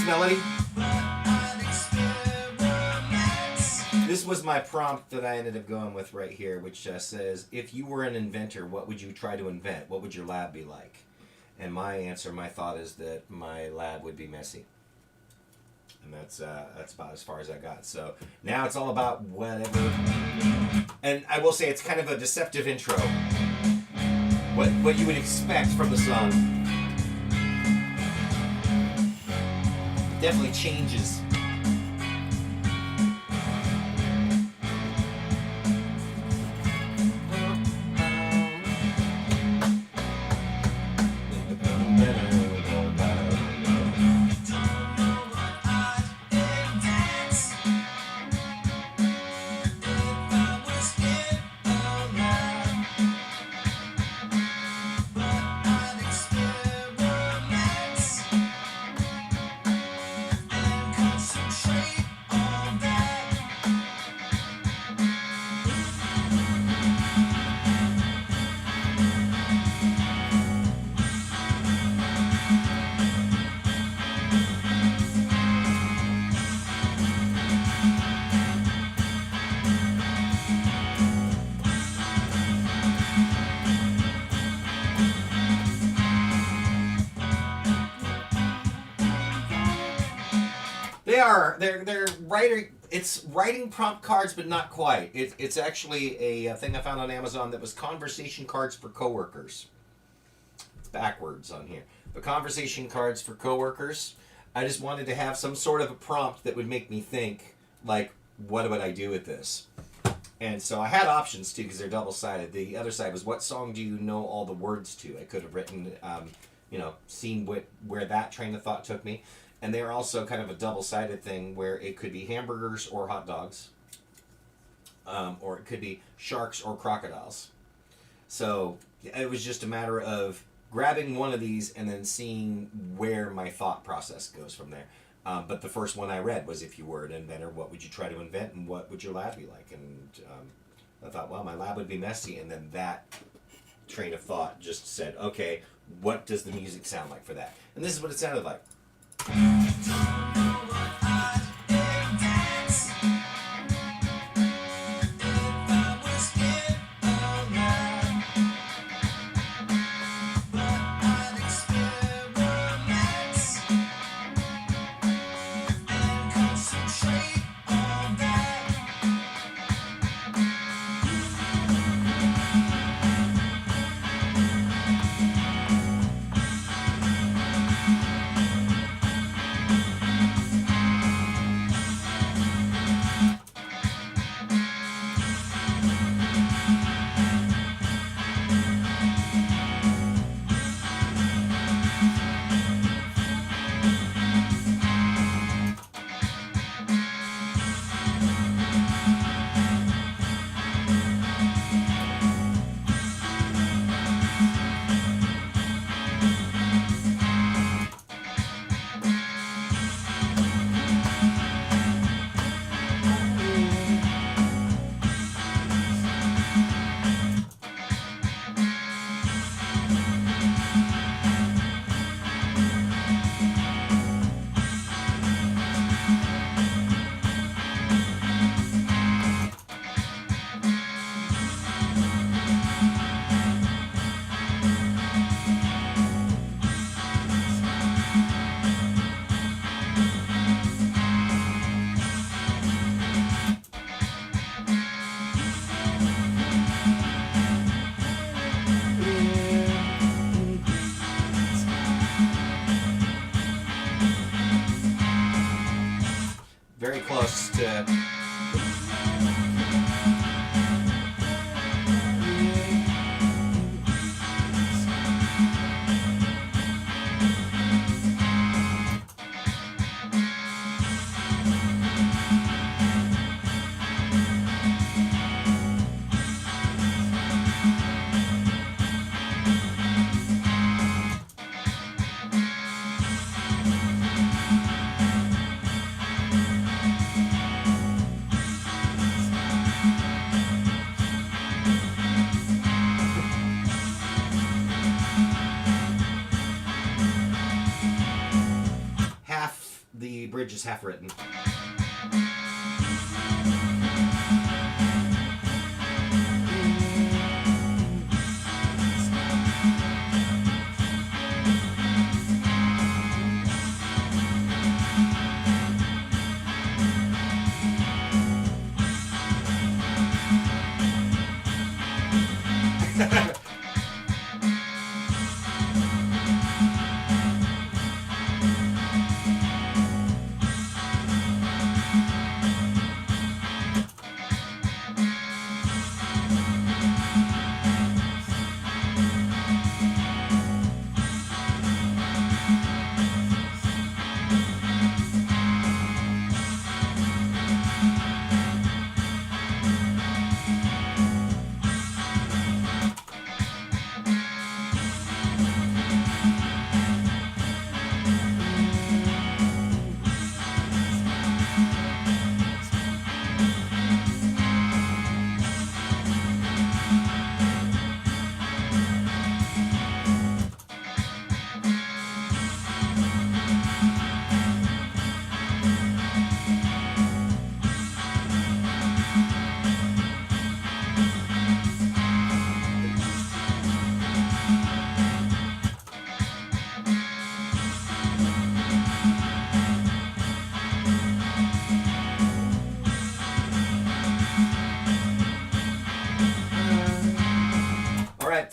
Melody. This was my prompt that I ended up going with right here, which says, if you were an inventor, what would you try to invent? What would your lab be like? And my answer, my thought is that my lab would be messy. And that's about as far as I got. So now it's all about whatever. And I will say it's kind of a deceptive intro. What you would expect from the song. Definitely changes. They are. They're writing. It's writing prompt cards, but not quite. It's actually a thing I found on Amazon that was conversation cards for coworkers. It's backwards on here. But conversation cards for coworkers. I just wanted to have some sort of a prompt that would make me think, like, what would I do with this? And so I had options too because they're double-sided. The other side was, what song do you know all the words to? I could have written, seen where that train of thought took me. And they're also kind of a double-sided thing where it could be hamburgers or hot dogs, or it could be sharks or crocodiles. So it was just a matter of grabbing one of these and then seeing where my thought process goes from there. But the first one I read was, if you were an inventor, what would you try to invent and what would your lab be like? And I thought, well, my lab would be messy. And then that train of thought just said, okay, what does the music sound like for that? And this is what it sounded like. Very close to... The bridge is half written.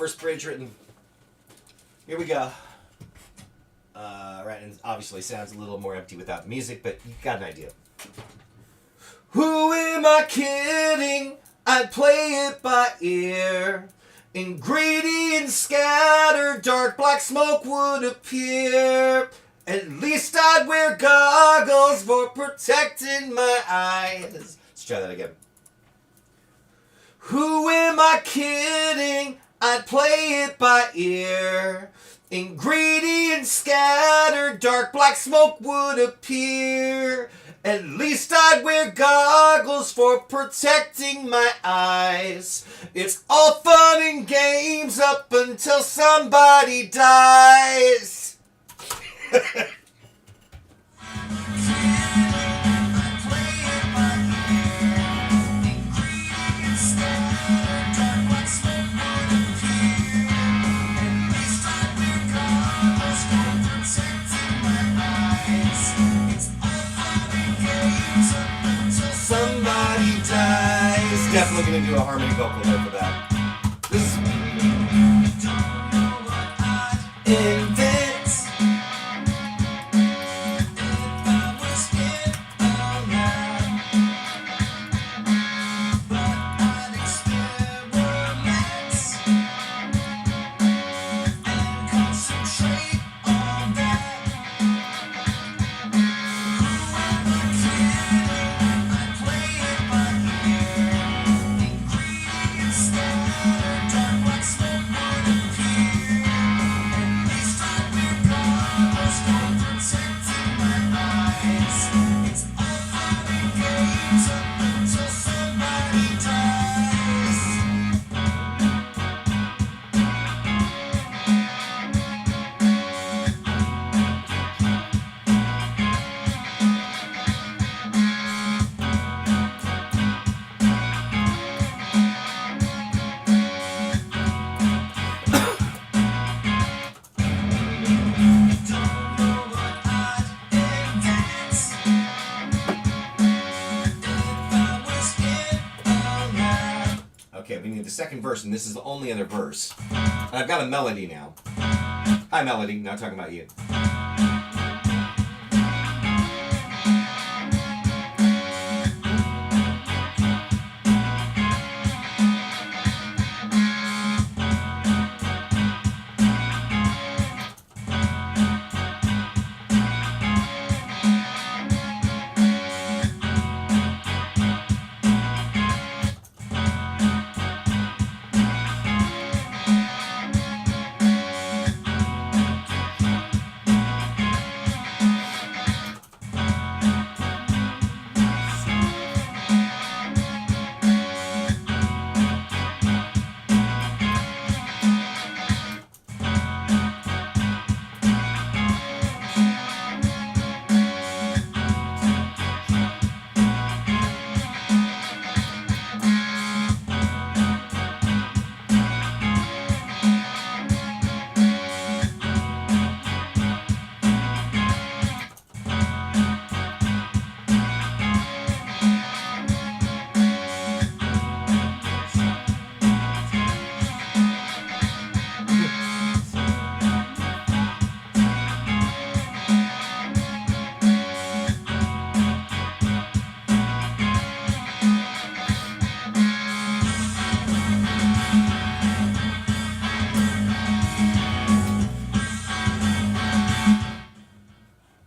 first bridge written. Here we go. Right, and obviously sounds a little more empty without music, but you got an idea. Who am I kidding? I'd play it by ear. Ingredients scattered, dark black smoke would appear. At least I'd wear goggles for protecting my eyes. Let's try that again. Who am I kidding? I'd play it by ear. Ingredients scattered, dark black smoke would appear. At least I'd wear goggles for protecting my eyes. It's all fun and games up until somebody dies. Somebody dies. Definitely gonna do a harmony vocal there for that. This is invent. Okay, we need the second verse, and this is the only other verse. And I've got a melody now. Hi, Melody. Not talking about you.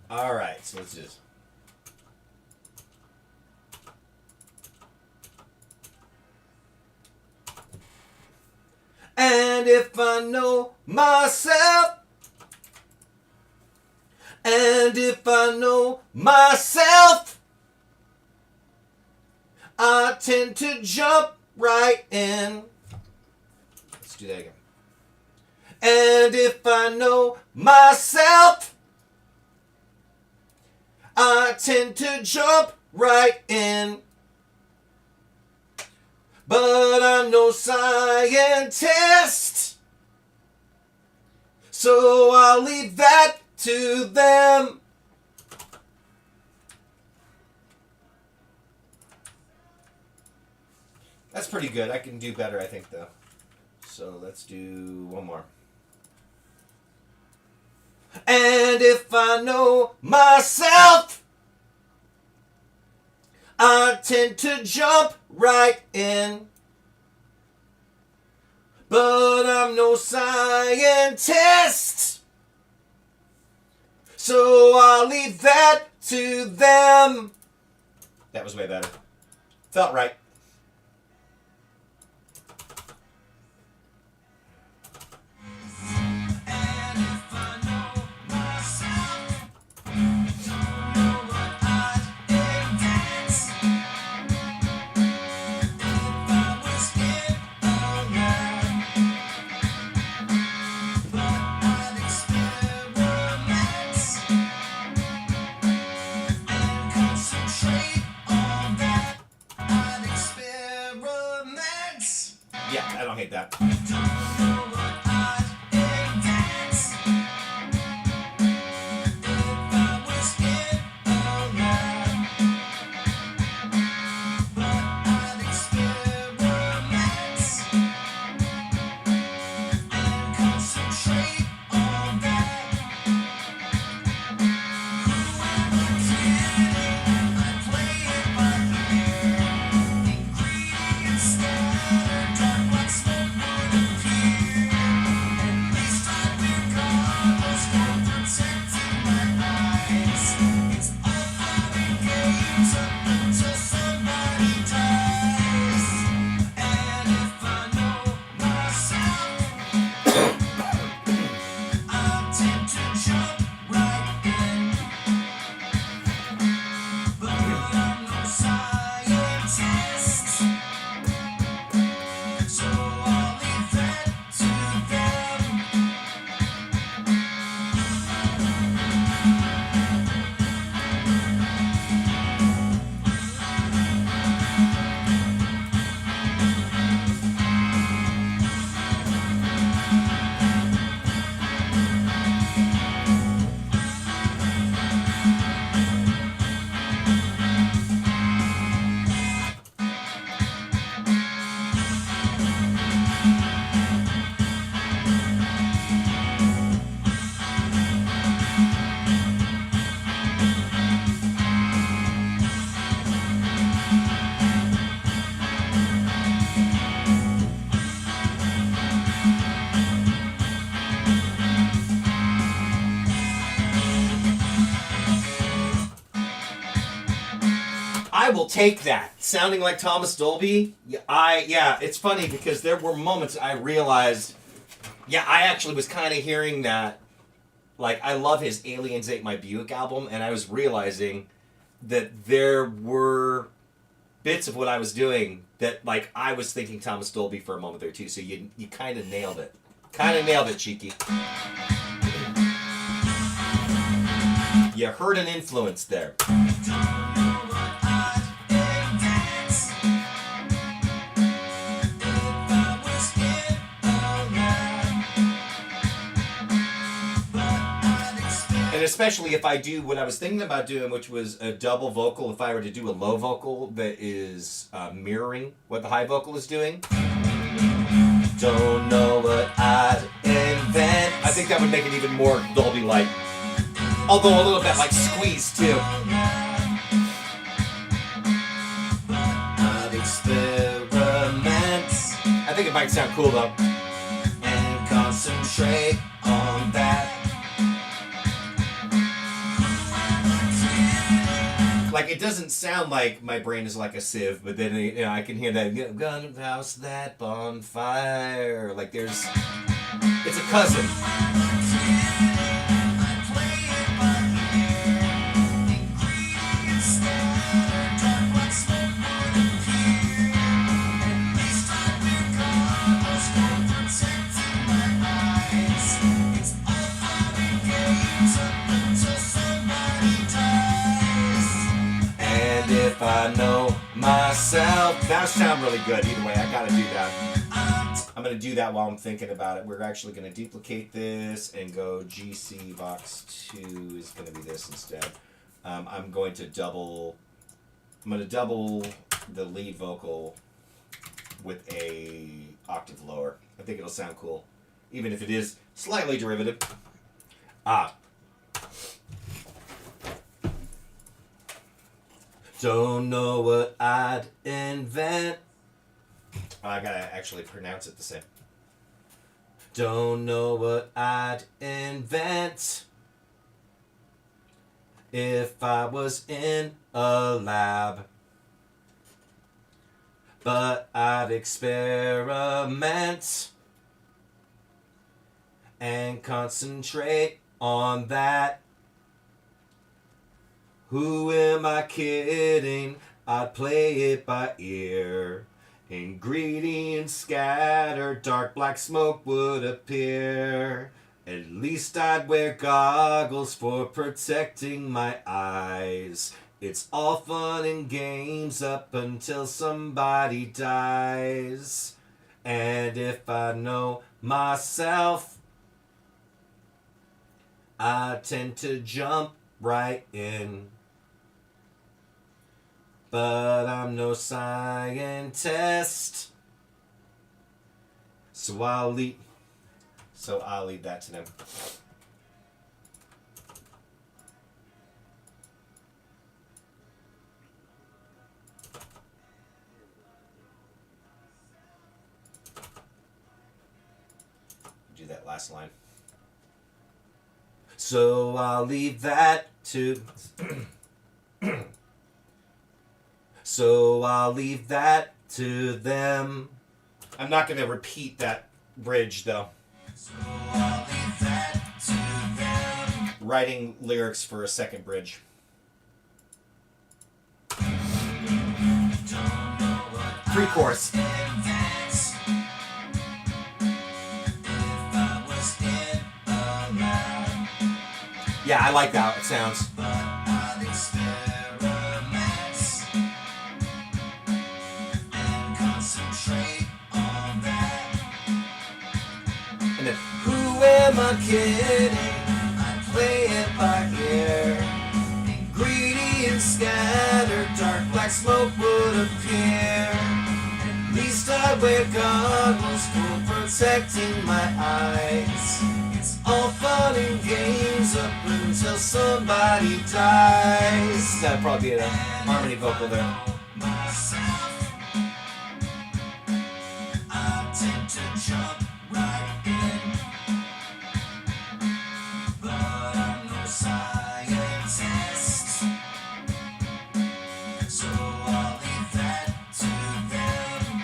Alright, so let's do this. And if I know myself, and if I know myself, I tend to jump right in. Let's do that again. And if I know myself, I tend to jump right in. But I'm no scientist, so I'll leave that to them. That's pretty good. I can do better, I think, though. So let's do one more. And if I know myself, I tend to jump right in. But I'm no scientist, so I'll leave that to them. That was way better. Felt right. Yeah, I don't hate that. I will take that. Sounding like Thomas Dolby. Yeah, it's funny because there were moments I realized, I actually was kind of hearing that. Like, I love his Aliens Ate My Buick album, and I was realizing that there were bits of what I was doing that, like, I was thinking Thomas Dolby for a moment there, too. So you kind of nailed it. Kind of nailed it, Cheeky. You heard an influence there. And especially if I do what I was thinking about doing, which was a double vocal, if I were to do a low vocal that is mirroring what the high vocal is doing. Don't know what I'd invent. I think that would make it even more Dolby-like. Although a little bit like Squeeze, too. I'd experiment. I think it might sound cool, though. And concentrate on that. Like, it doesn't sound like my brain is like a sieve, but then, I can hear that, gonna house that bonfire. Like, it's a cousin. If I know myself. That sound really good. Either way, I gotta do that. I'm gonna do that while I'm thinking about it. We're actually gonna duplicate this and go GC box 2 is gonna be this instead. I'm going to double the lead vocal with a octave lower. I think it'll sound cool, even if it is slightly derivative. Ah. Don't know what I'd invent. I gotta actually pronounce it the same. Don't know what I'd invent if I was in a lab. But I'd experiment and concentrate on that. Who am I kidding? I'd play it by ear. Ingredients scattered, dark black smoke would appear. At least I'd wear goggles for protecting my eyes. It's all fun and games up until somebody dies. And if I know myself, I tend to jump right in. But I'm no scientist, so I'll leave that to them. Do that last line. So I'll leave that to So I'll leave that to them. I'm not going to repeat that bridge, though. So I'll leave that to them. Writing lyrics for a second bridge. Pre-chorus. Yeah, I like how it sounds. And then, who am I kidding? I play it by ear. Ingredients scattered, dark black smoke would appear. At least I wear goggles for protecting my eyes. It's all fun and games up until somebody dies. That'd probably be a harmony vocal there. I tend to jump right in, but I'm no scientist, so I'll leave that to them.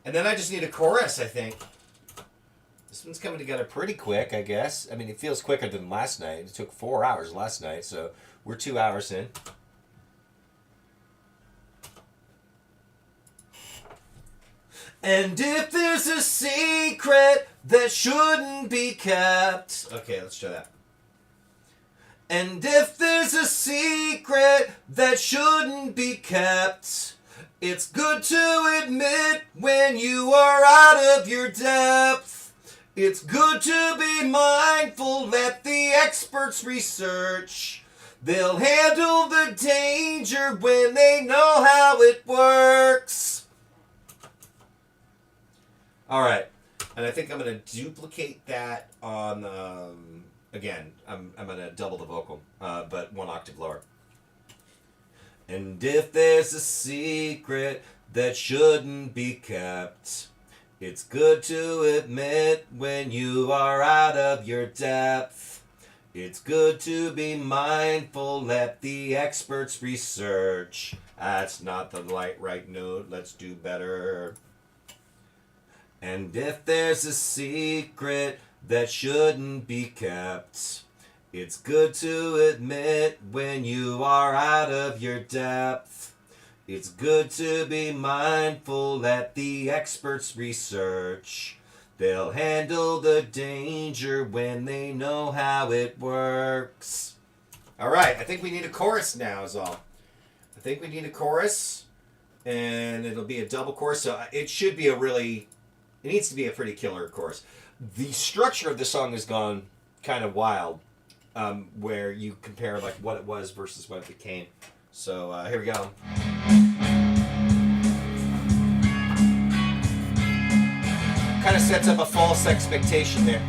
And then I just need a chorus, I think. This one's coming together pretty quick, I guess. I mean, it feels quicker than last night. It took 4 hours last night, so we're 2 hours in. And if there's a secret that shouldn't be kept... Okay, let's try that. And if there's a secret that shouldn't be kept, it's good to admit when you are out of your depth. It's good to be mindful, let the experts research. They'll handle the danger when they know how it works. All right, and I think I'm going to duplicate that on, again, I'm going to double the vocal, but 1 octave lower. And if there's a secret that shouldn't be kept, it's good to admit when you are out of your depth. It's good to be mindful, let the experts research. That's not the right note, let's do better. And if there's a secret that shouldn't be kept, it's good to admit when you are out of your depth. It's good to be mindful, let the experts research. They'll handle the danger when they know how it works. All right, I think we need a chorus now is all. I think we need a chorus, and it'll be a double chorus, so it should be it needs to be a pretty killer chorus. The structure of the song has gone kind of wild, where you compare like what it was versus what it became. So here we go. Kind of sets up a false expectation there.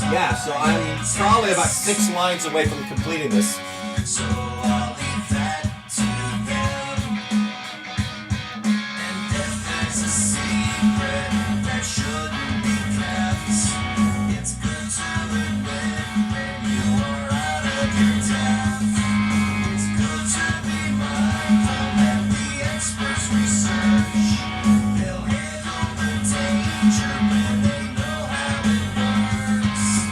Yeah, so I'm probably about 6 lines away from completing this. So I'll leave that to them. And if there's a secret that shouldn't be kept, it's good to admit when you are out of your depth. It's good to be mindful that the experts research. They'll handle the danger when they know how it works.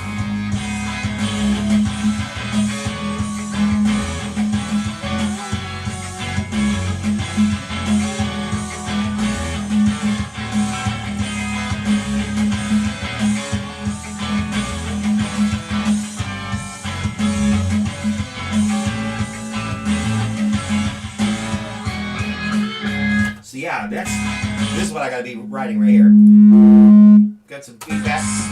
So yeah, this is what I gotta be writing right here. Got some feedbacks.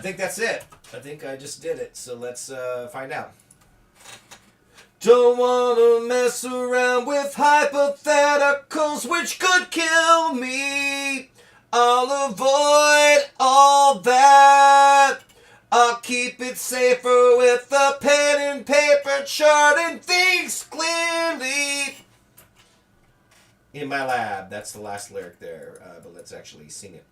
think that's it. I think I just did it. So let's find out. Don't wanna mess around with hypotheticals which could kill me. I'll avoid all that. I'll keep it safer with a pen and paper, charting things clearly. In my lab. That's the last lyric there, but let's actually sing it.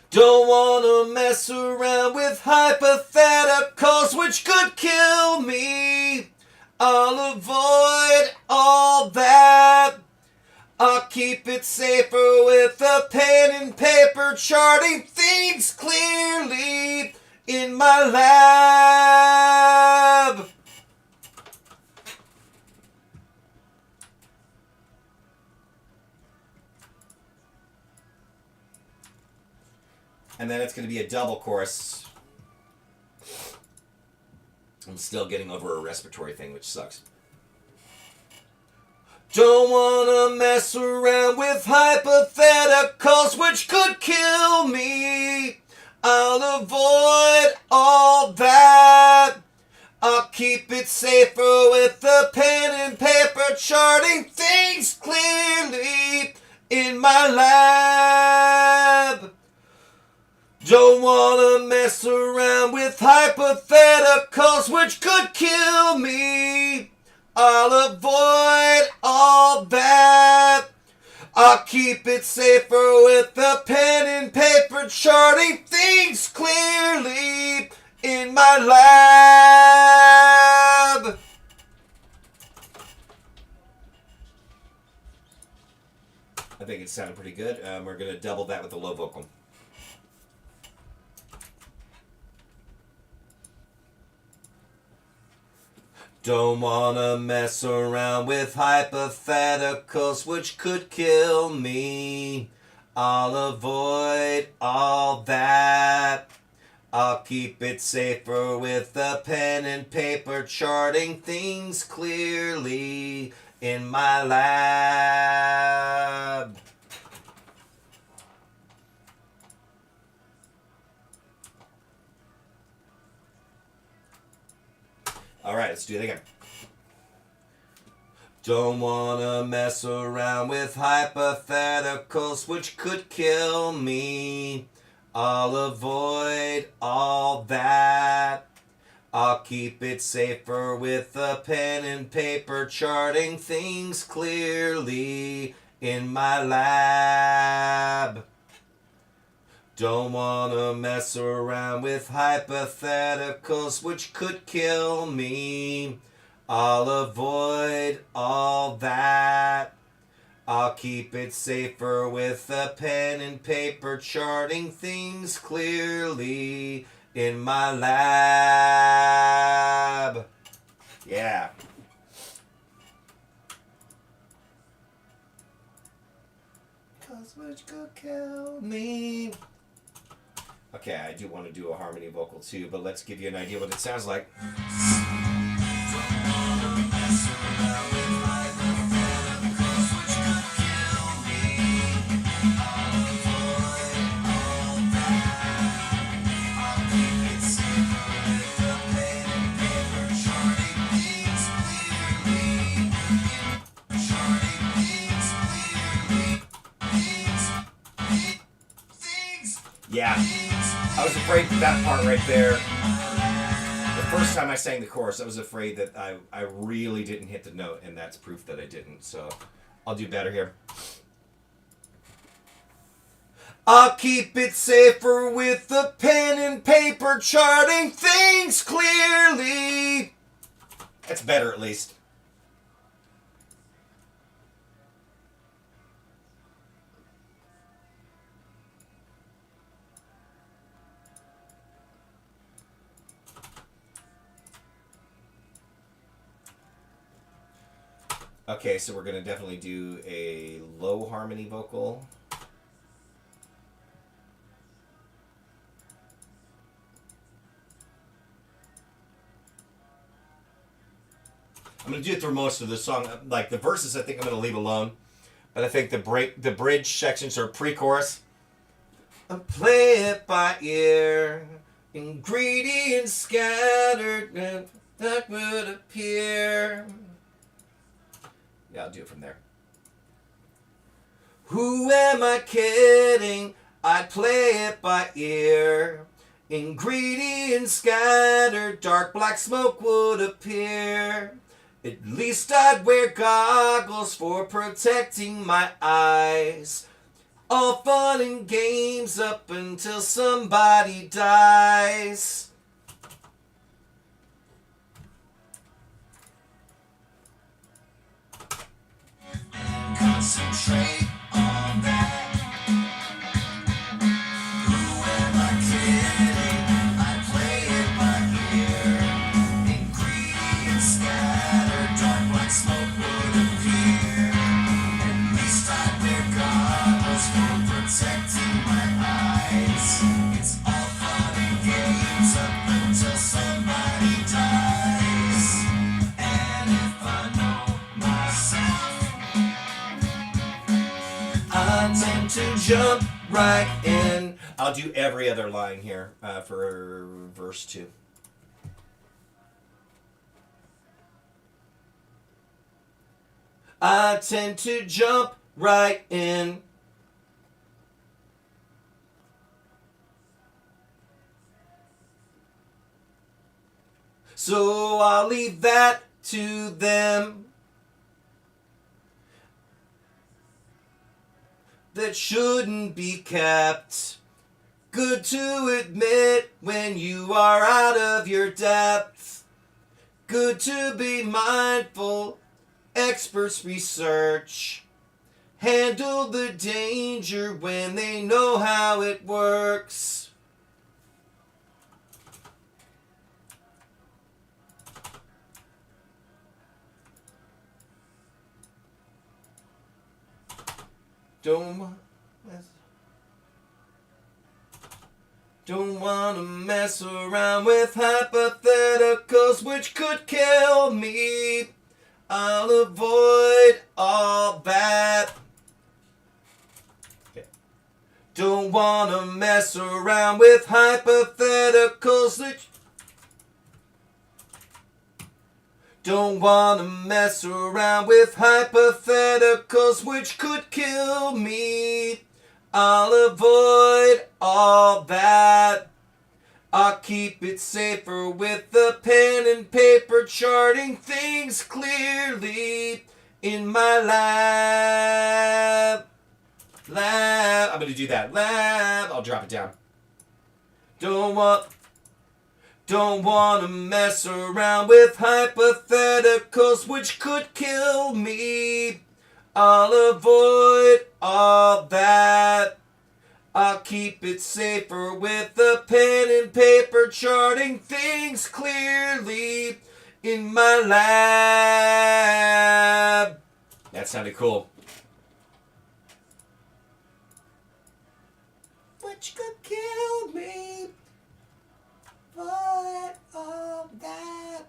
Don't wanna mess around with hypotheticals which could kill me. I'll avoid all that. I'll keep it safer with a pen and paper, charting things clearly in my lab. And then it's going to be a double chorus. I'm still getting over a respiratory thing, which sucks. Don't wanna mess around with hypotheticals which could kill me. I'll avoid all that. I'll keep it safer with a pen and paper, charting things clearly in my lab. Don't wanna mess around with hypotheticals which could kill me. I'll avoid all that. I'll keep it safer with a pen and paper, charting things clearly in my lab. I think it sounded pretty good. We're going to double that with the low vocal. Don't wanna mess around with hypotheticals which could kill me. I'll avoid all that. I'll keep it safer with a pen and paper, charting things clearly in my lab. Alright, let's do it again. Don't wanna mess around with hypotheticals which could kill me. I'll avoid all that. I'll keep it safer with a pen and paper, charting things clearly in my lab. Don't wanna mess around with hypotheticals which could kill me. I'll avoid all that. I'll keep it safer with a pen and paper, charting things clearly in my lab. Yeah. Cause which could kill me. Okay, I do want to do a harmony vocal too, but let's give you an idea what it sounds like. Yeah, I was afraid that part right there, the first time I sang the chorus, I was afraid that I really didn't hit the note, and that's proof that I didn't, so I'll do better here. I'll keep it safer with a pen and paper, charting things clearly. That's better at least. Okay, so we're going to definitely do a low harmony vocal. I'm going to do it through most of the song. Like the verses, I think I'm going to leave alone. But I think the bridge sections are pre-chorus. I play it by ear. Ingredients scattered that would appear. Yeah, I'll do it from there. Who am I kidding? I'd play it by ear. Ingredients scattered, dark black smoke would appear. At least I'd wear goggles for protecting my eyes. All fun and games up until somebody dies. Concentrate on that. Who am I kidding? I play it by ear. Ingredients scattered, dark like smoke would appear. At least I'd wear goggles for protecting my eyes. It's all fun and games up until somebody dies. And if I know myself, I tend to jump right in. I'll do every other line here for verse 2. I tend to jump right in. So I'll leave that to them. That shouldn't be kept. Good to admit when you are out of your depth. Good to be mindful. Experts research. Handle the danger when they know how it works. Don't wanna mess around with hypotheticals which could kill me. I'll avoid all that. Okay. Don't wanna mess around with hypotheticals which Don't wanna mess around with hypotheticals which could kill me. I'll avoid all that. I'll keep it safer with the pen and paper, charting things clearly in my lab. I'm gonna do that. Lab. I'll drop it down. Don't want to mess around with hypotheticals which could kill me. I'll avoid all that. I'll keep it safer with the pen and paper, charting things clearly in my lab. That sounded cool. Which could kill me. Avoid all that.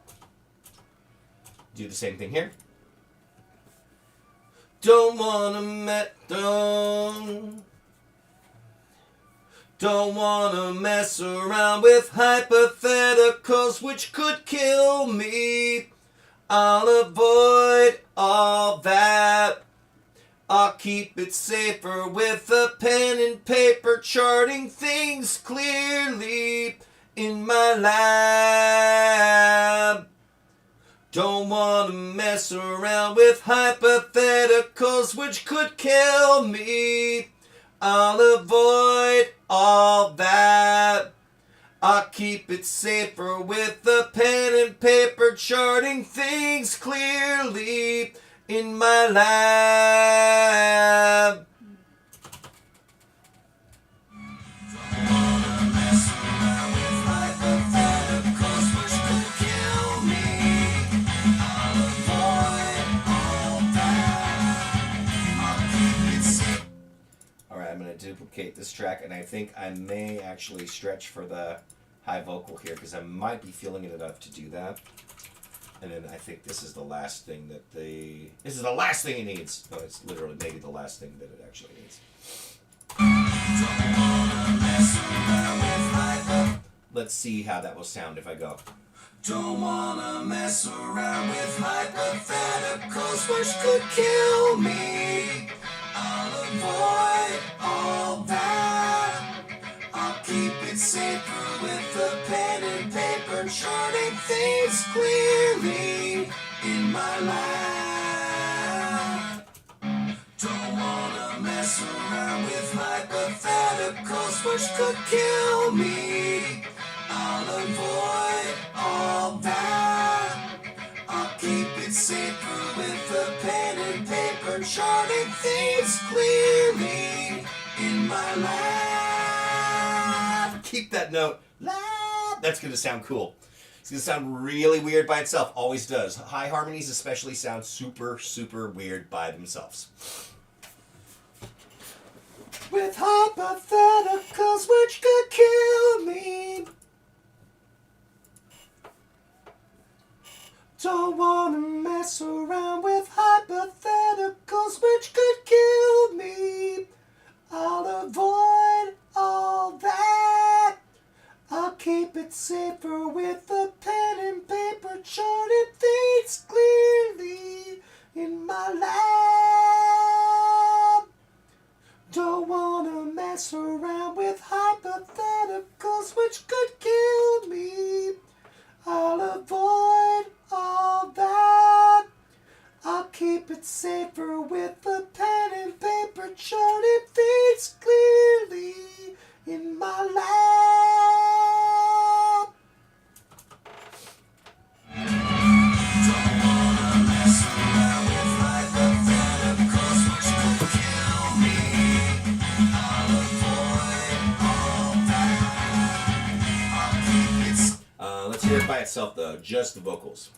Do the same thing here. Don't wanna mess around with hypotheticals which could kill me. I'll avoid all that. I'll keep it safer with a pen and paper, charting things clearly in my lab. Don't wanna mess around with hypotheticals which could kill me. I'll avoid all that. I'll keep it safer with the pen and paper, charting things clearly in my lab. Duplicate this track, and I think I may actually stretch for the high vocal here because I might be feeling it enough to do that. And then I think this is the last thing that this is the last thing it needs. No, it's literally maybe the last thing that it actually needs. let's see how that will sound if I go. Don't wanna mess around with hypotheticals which could kill me. I'll avoid all that. I'll keep it safer with a pen and paper, charting things clearly in my lab. Don't wanna mess around with hypotheticals which could kill me. I'll avoid all that. I'll keep it safer with a pen and paper, charting things clearly in my lab. Keep that note. Lab. That's going to sound cool. It's going to sound really weird by itself. Always does. High harmonies especially sound super, super weird by themselves. With hypotheticals which could kill me. Don't wanna mess around with hypotheticals which could kill me. I'll avoid all that. I'll keep it safer with a pen and paper, charting things clearly in my lab. Don't wanna mess around with hypotheticals which could kill me. I'll avoid all that. I'll keep it safer with a pen and paper, charting things clearly in my lab. Don't wanna mess around with hypotheticals which could kill me. I'll avoid all that. I'll keep it. Let's hear it by itself though, just the vocals.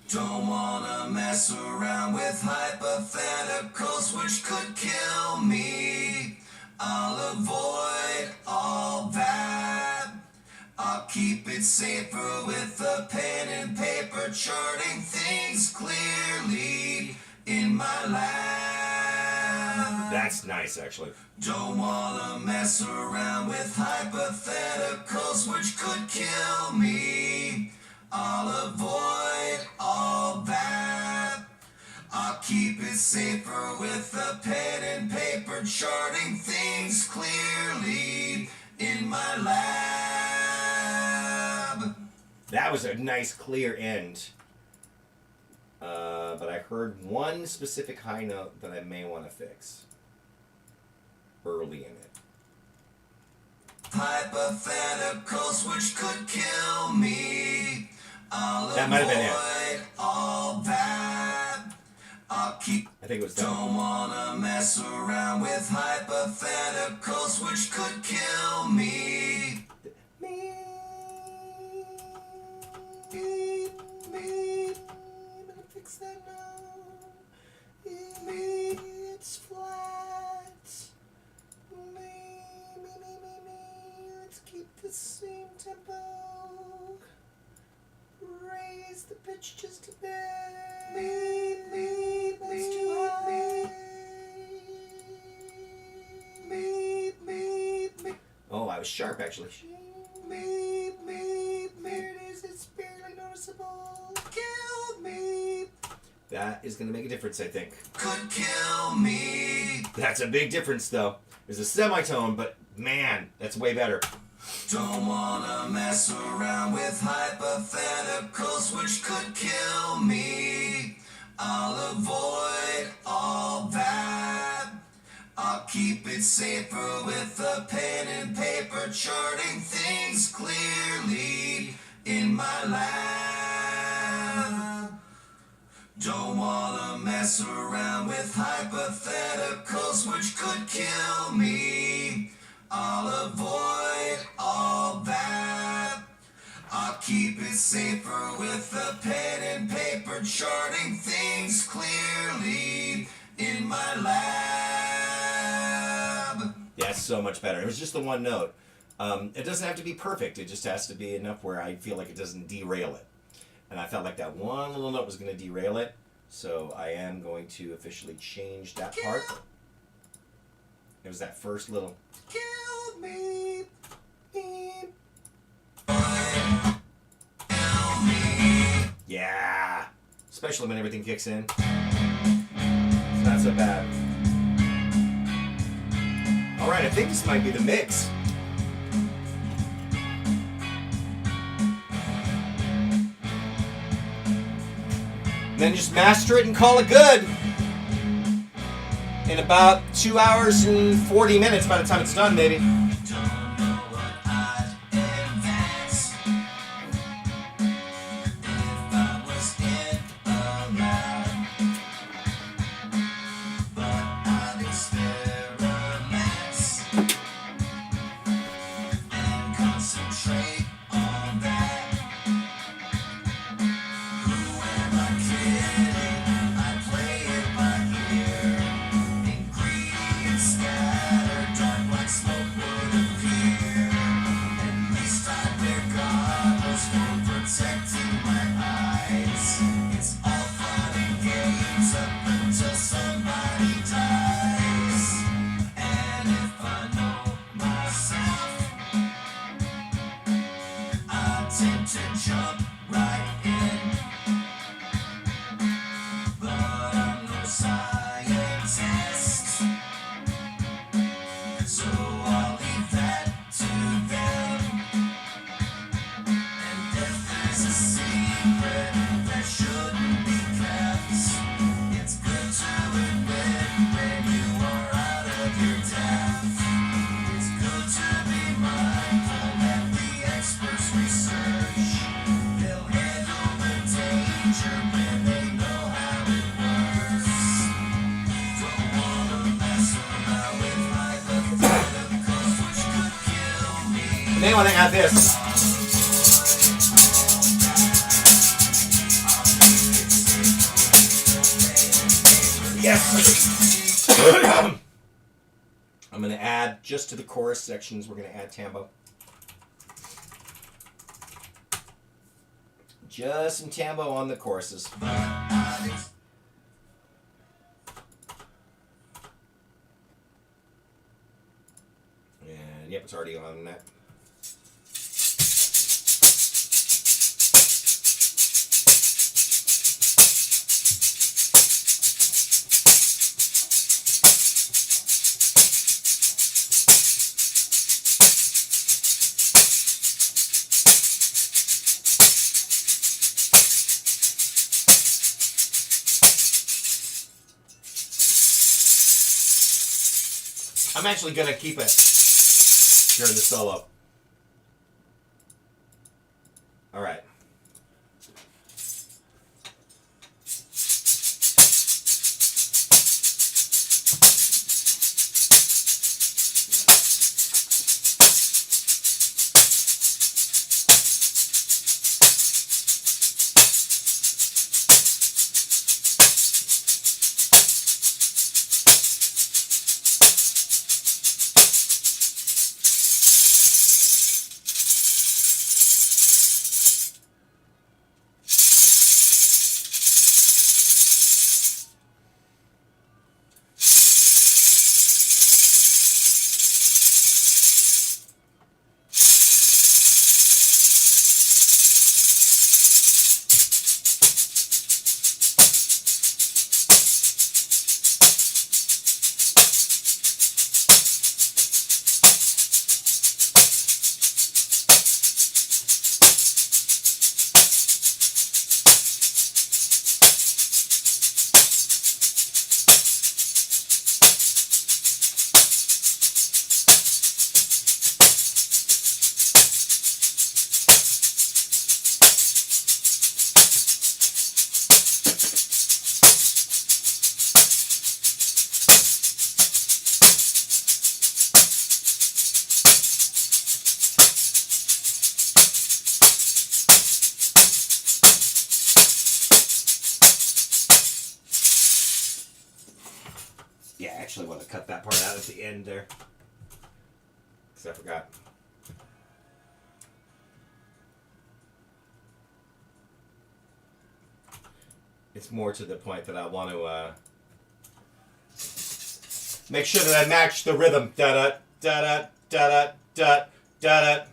Don't wanna mess around with hypotheticals which could kill me. I'll avoid all that. I'll keep it safer with a pen and paper, charting things clearly in my lab. That's nice actually. Don't wanna mess around with hypotheticals which could kill me. I'll avoid all that. I'll keep it safer with a pen and paper, charting things clearly in my lab. That was a nice clear end. But I heard one specific high note that I may want to fix early in it. Hypotheticals which could kill me. I'll That might have been it. avoid all that. I'll keep. I think it was that. Don't wanna mess around with hypotheticals which could kill me. Fix that note. It's flat. Let's keep the same tempo. Raise the pitch just a bit. That's too high. Oh, I was sharp actually. There it is. It's barely noticeable. Kill me. That is going to make a difference, I think. Could kill me. That's a big difference, though. There's a semitone, but man, that's way better. Don't wanna mess around with hypotheticals which could kill me. I'll avoid all that. I'll keep it safer with a pen and paper, charting things clearly in my lab. Don't wanna mess around with hypotheticals which could kill me. I'll avoid all that. I'll keep it safer with a pen and paper, charting things clearly in my lab. Yeah, it's so much better. It was just the one note. It doesn't have to be perfect. It just has to be enough where I feel like it doesn't derail it. And I felt like that one little note was going to derail it. So I am going to officially change that part. It was that first little Kill me. especially when everything kicks in. It's not so bad. All right, I think this might be the mix. Then just master it and call it good. In about 2 hours and 40 minutes by the time it's done, maybe. Anyone that got this? Yes! I'm going to add, just to the chorus sections, we're going to add tambo. Just some tambo on the choruses. And yep, it's already on that. I'm actually going to keep it during the solo. All right. Yeah, I actually want to cut that part out at the end there. Because I forgot. It's more to the point that I want to make sure that I match the rhythm. Da da da da da da da da.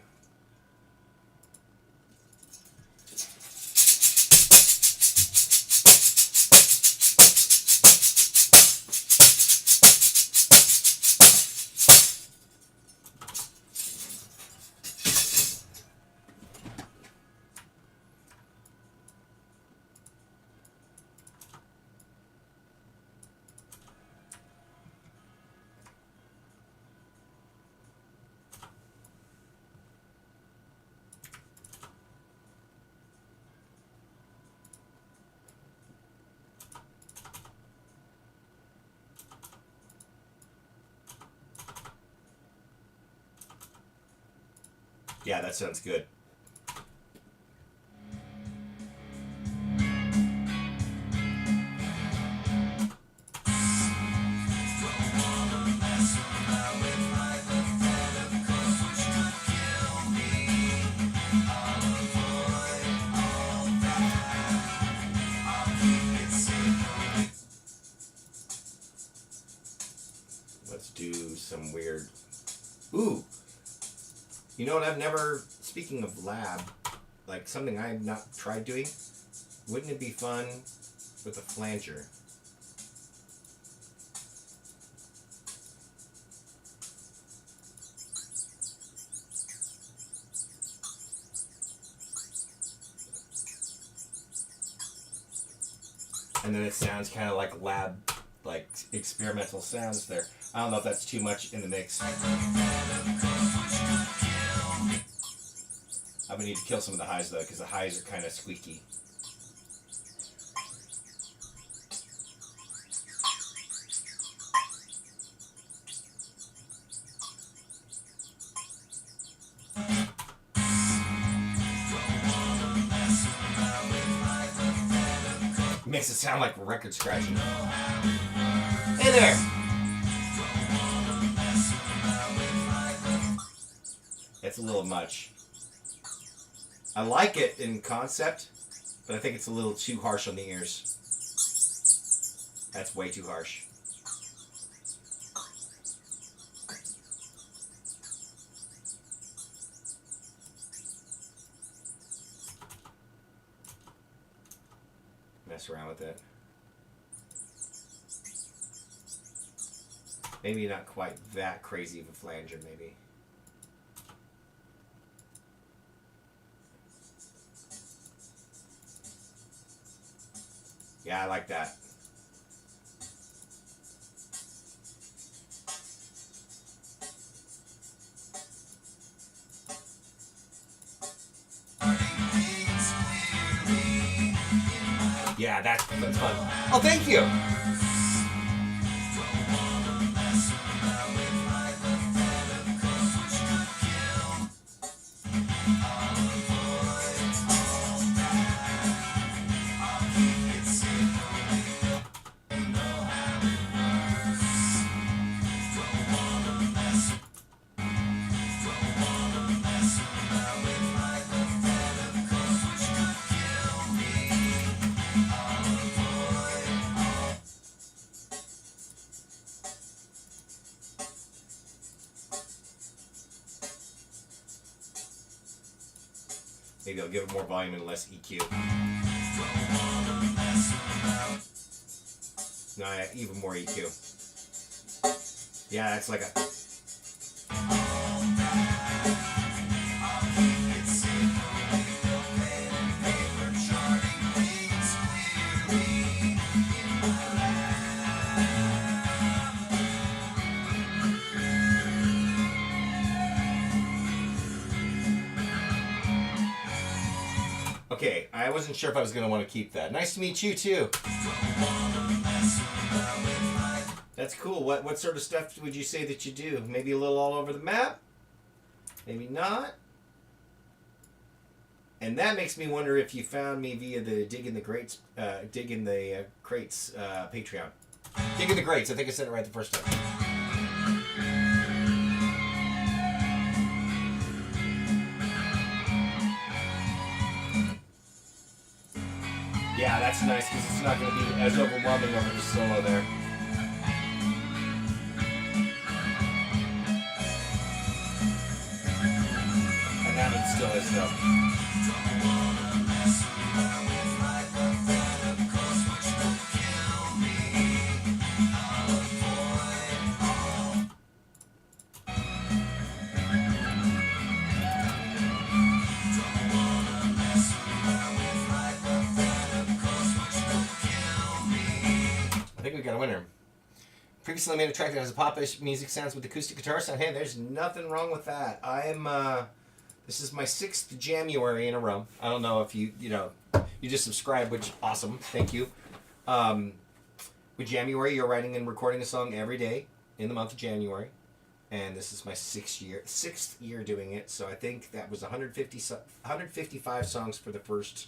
Yeah, that sounds good. Let's do some weird. Ooh! You know what I've never. Speaking of lab, like something I've not tried doing, wouldn't it be fun with a flanger? And then it sounds kind of like lab, like experimental sounds there. I don't know if that's too much in the mix. I'm gonna need to kill some of the highs though, because the highs are kind of squeaky. Makes it sound like record scratching. Hey there! It's a little much. I like it in concept, but I think it's a little too harsh on the ears. That's way too harsh. Mess around with it. Maybe not quite that crazy of a flanger, maybe. Yeah, I like that. Yeah, that's fun. Oh, thank you. Maybe I'll give it more volume and less EQ. No, even more EQ. Yeah, it's like a... Okay, I wasn't sure if I was going to want to keep that. Nice to meet you, too. That's cool. What sort of stuff would you say that you do? Maybe a little all over the map? Maybe not? And that makes me wonder if you found me via the Dig in the Crates Patreon. Dig in the Crates. I think I said it right the first time. Yeah, that's nice because it's not going to be as overwhelming over the solo there. And that one still is though. I think we got a winner. Previously made a track that has a pop-ish music sounds with acoustic guitar sound. Hey, there's nothing wrong with that. This is my 6th Jamuary in a row. I don't know if you just subscribed, which awesome. Thank you. With Jamuary, you're writing and recording a song every day in the month of January. and this is my sixth year doing it. So I think that was 155 songs for the first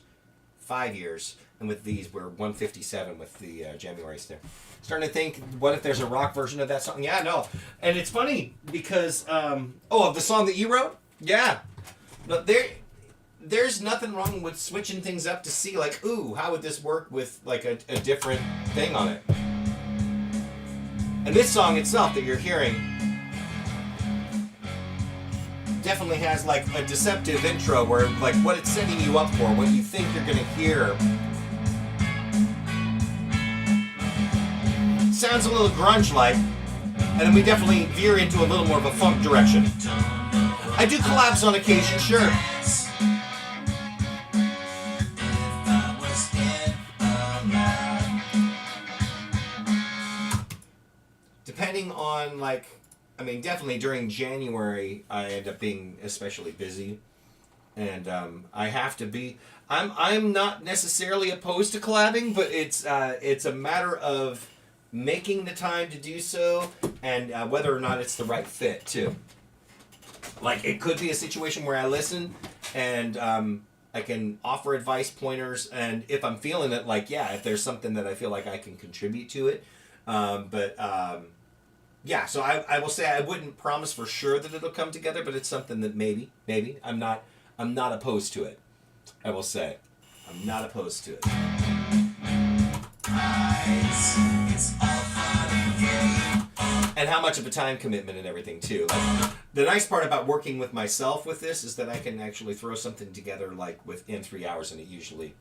5 years, and with these we're 157 with the Jamuary snare. Starting to think, what if there's a rock version of that song? Yeah, no, and it's funny because of the song that you wrote. Yeah, no, there's nothing wrong with switching things up to see like, ooh, how would this work with like a different thing on it. And this song itself that you're hearing definitely has like a deceptive intro where like what it's setting you up for, what you think you're gonna hear. Sounds a little grunge-like, and then we definitely veer into a little more of a funk direction. I do collabs on occasion, sure. Depending on like, I mean, definitely during January, I end up being especially busy, and I have to be. I'm not necessarily opposed to collabing, but it's a matter of making the time to do so, and whether or not it's the right fit too. Like it could be a situation where I listen, and I can offer advice, pointers, and if I'm feeling it, like yeah, if there's something that I feel like I can contribute to it, yeah, so I will say I wouldn't promise for sure that it'll come together, but it's something that maybe I'm not opposed to it. I will say I'm not opposed to it. And how much of a time commitment and everything too. Like, the nice part about working with myself with this is that I can actually throw something together like within 3 hours, and it usually.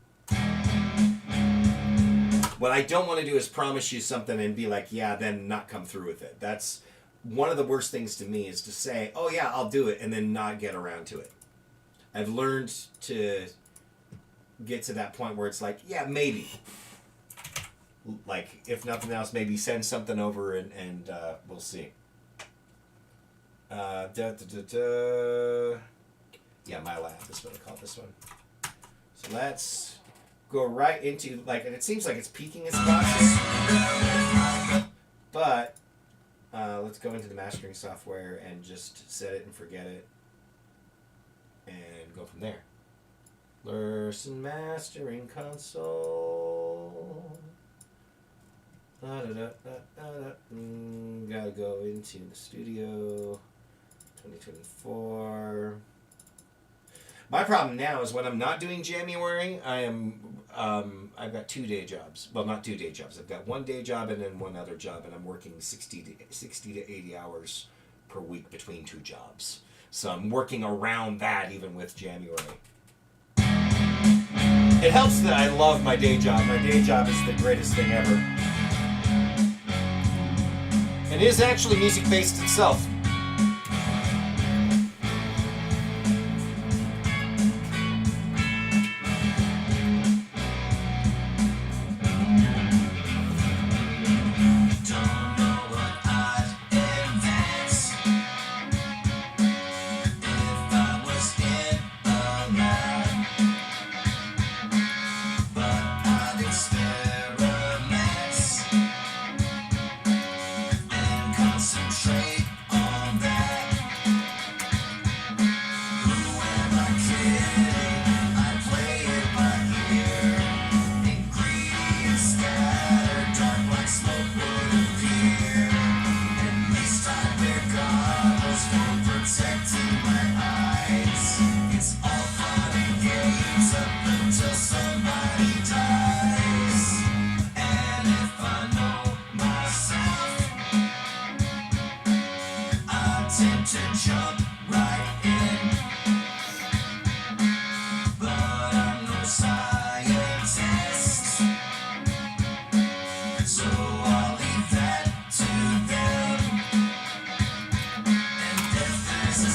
What I don't want to do is promise you something and be like, yeah, then not come through with it. That's one of the worst things to me, is to say, oh yeah, I'll do it, and then not get around to it. I've learned to get to that point where it's like, yeah, maybe. Like, if nothing else, maybe send something over and we'll see. Yeah, My Lab is what I call this one. So let's go right into, like, and it seems like it's peaking its process, but let's go into the mastering software and just set it and forget it and go from there. Lurson Mastering Console. Gotta go into the studio. 2024. My problem now is when I'm not doing Jamuary, I've got 2 day jobs. Well, not 2 day jobs. I've got 1 day job and then one other job, and I'm working 60 to 80 hours per week between 2 jobs. So I'm working around that even with Jamuary. It helps that I love my day job. My day job is the greatest thing ever. And it is actually music-based itself.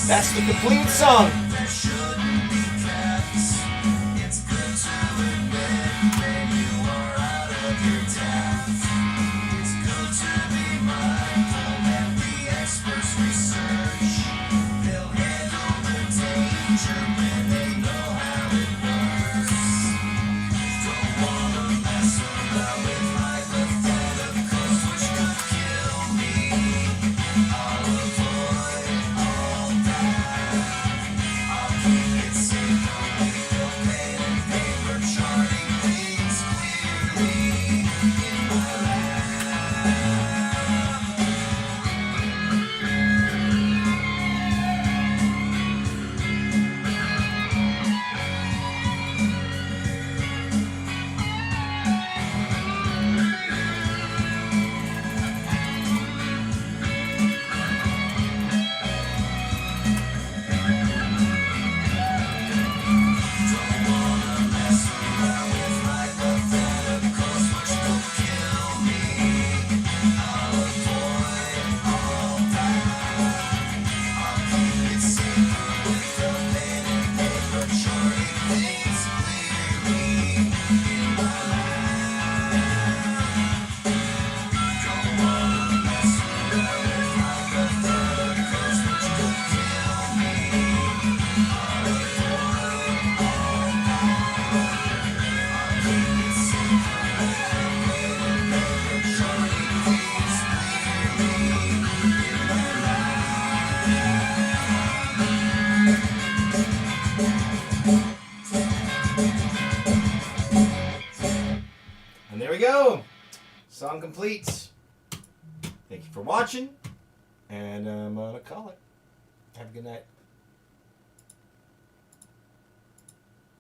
That's the complete song. go. Song complete. Thank you for watching. And I'm going to call it. Have a good night.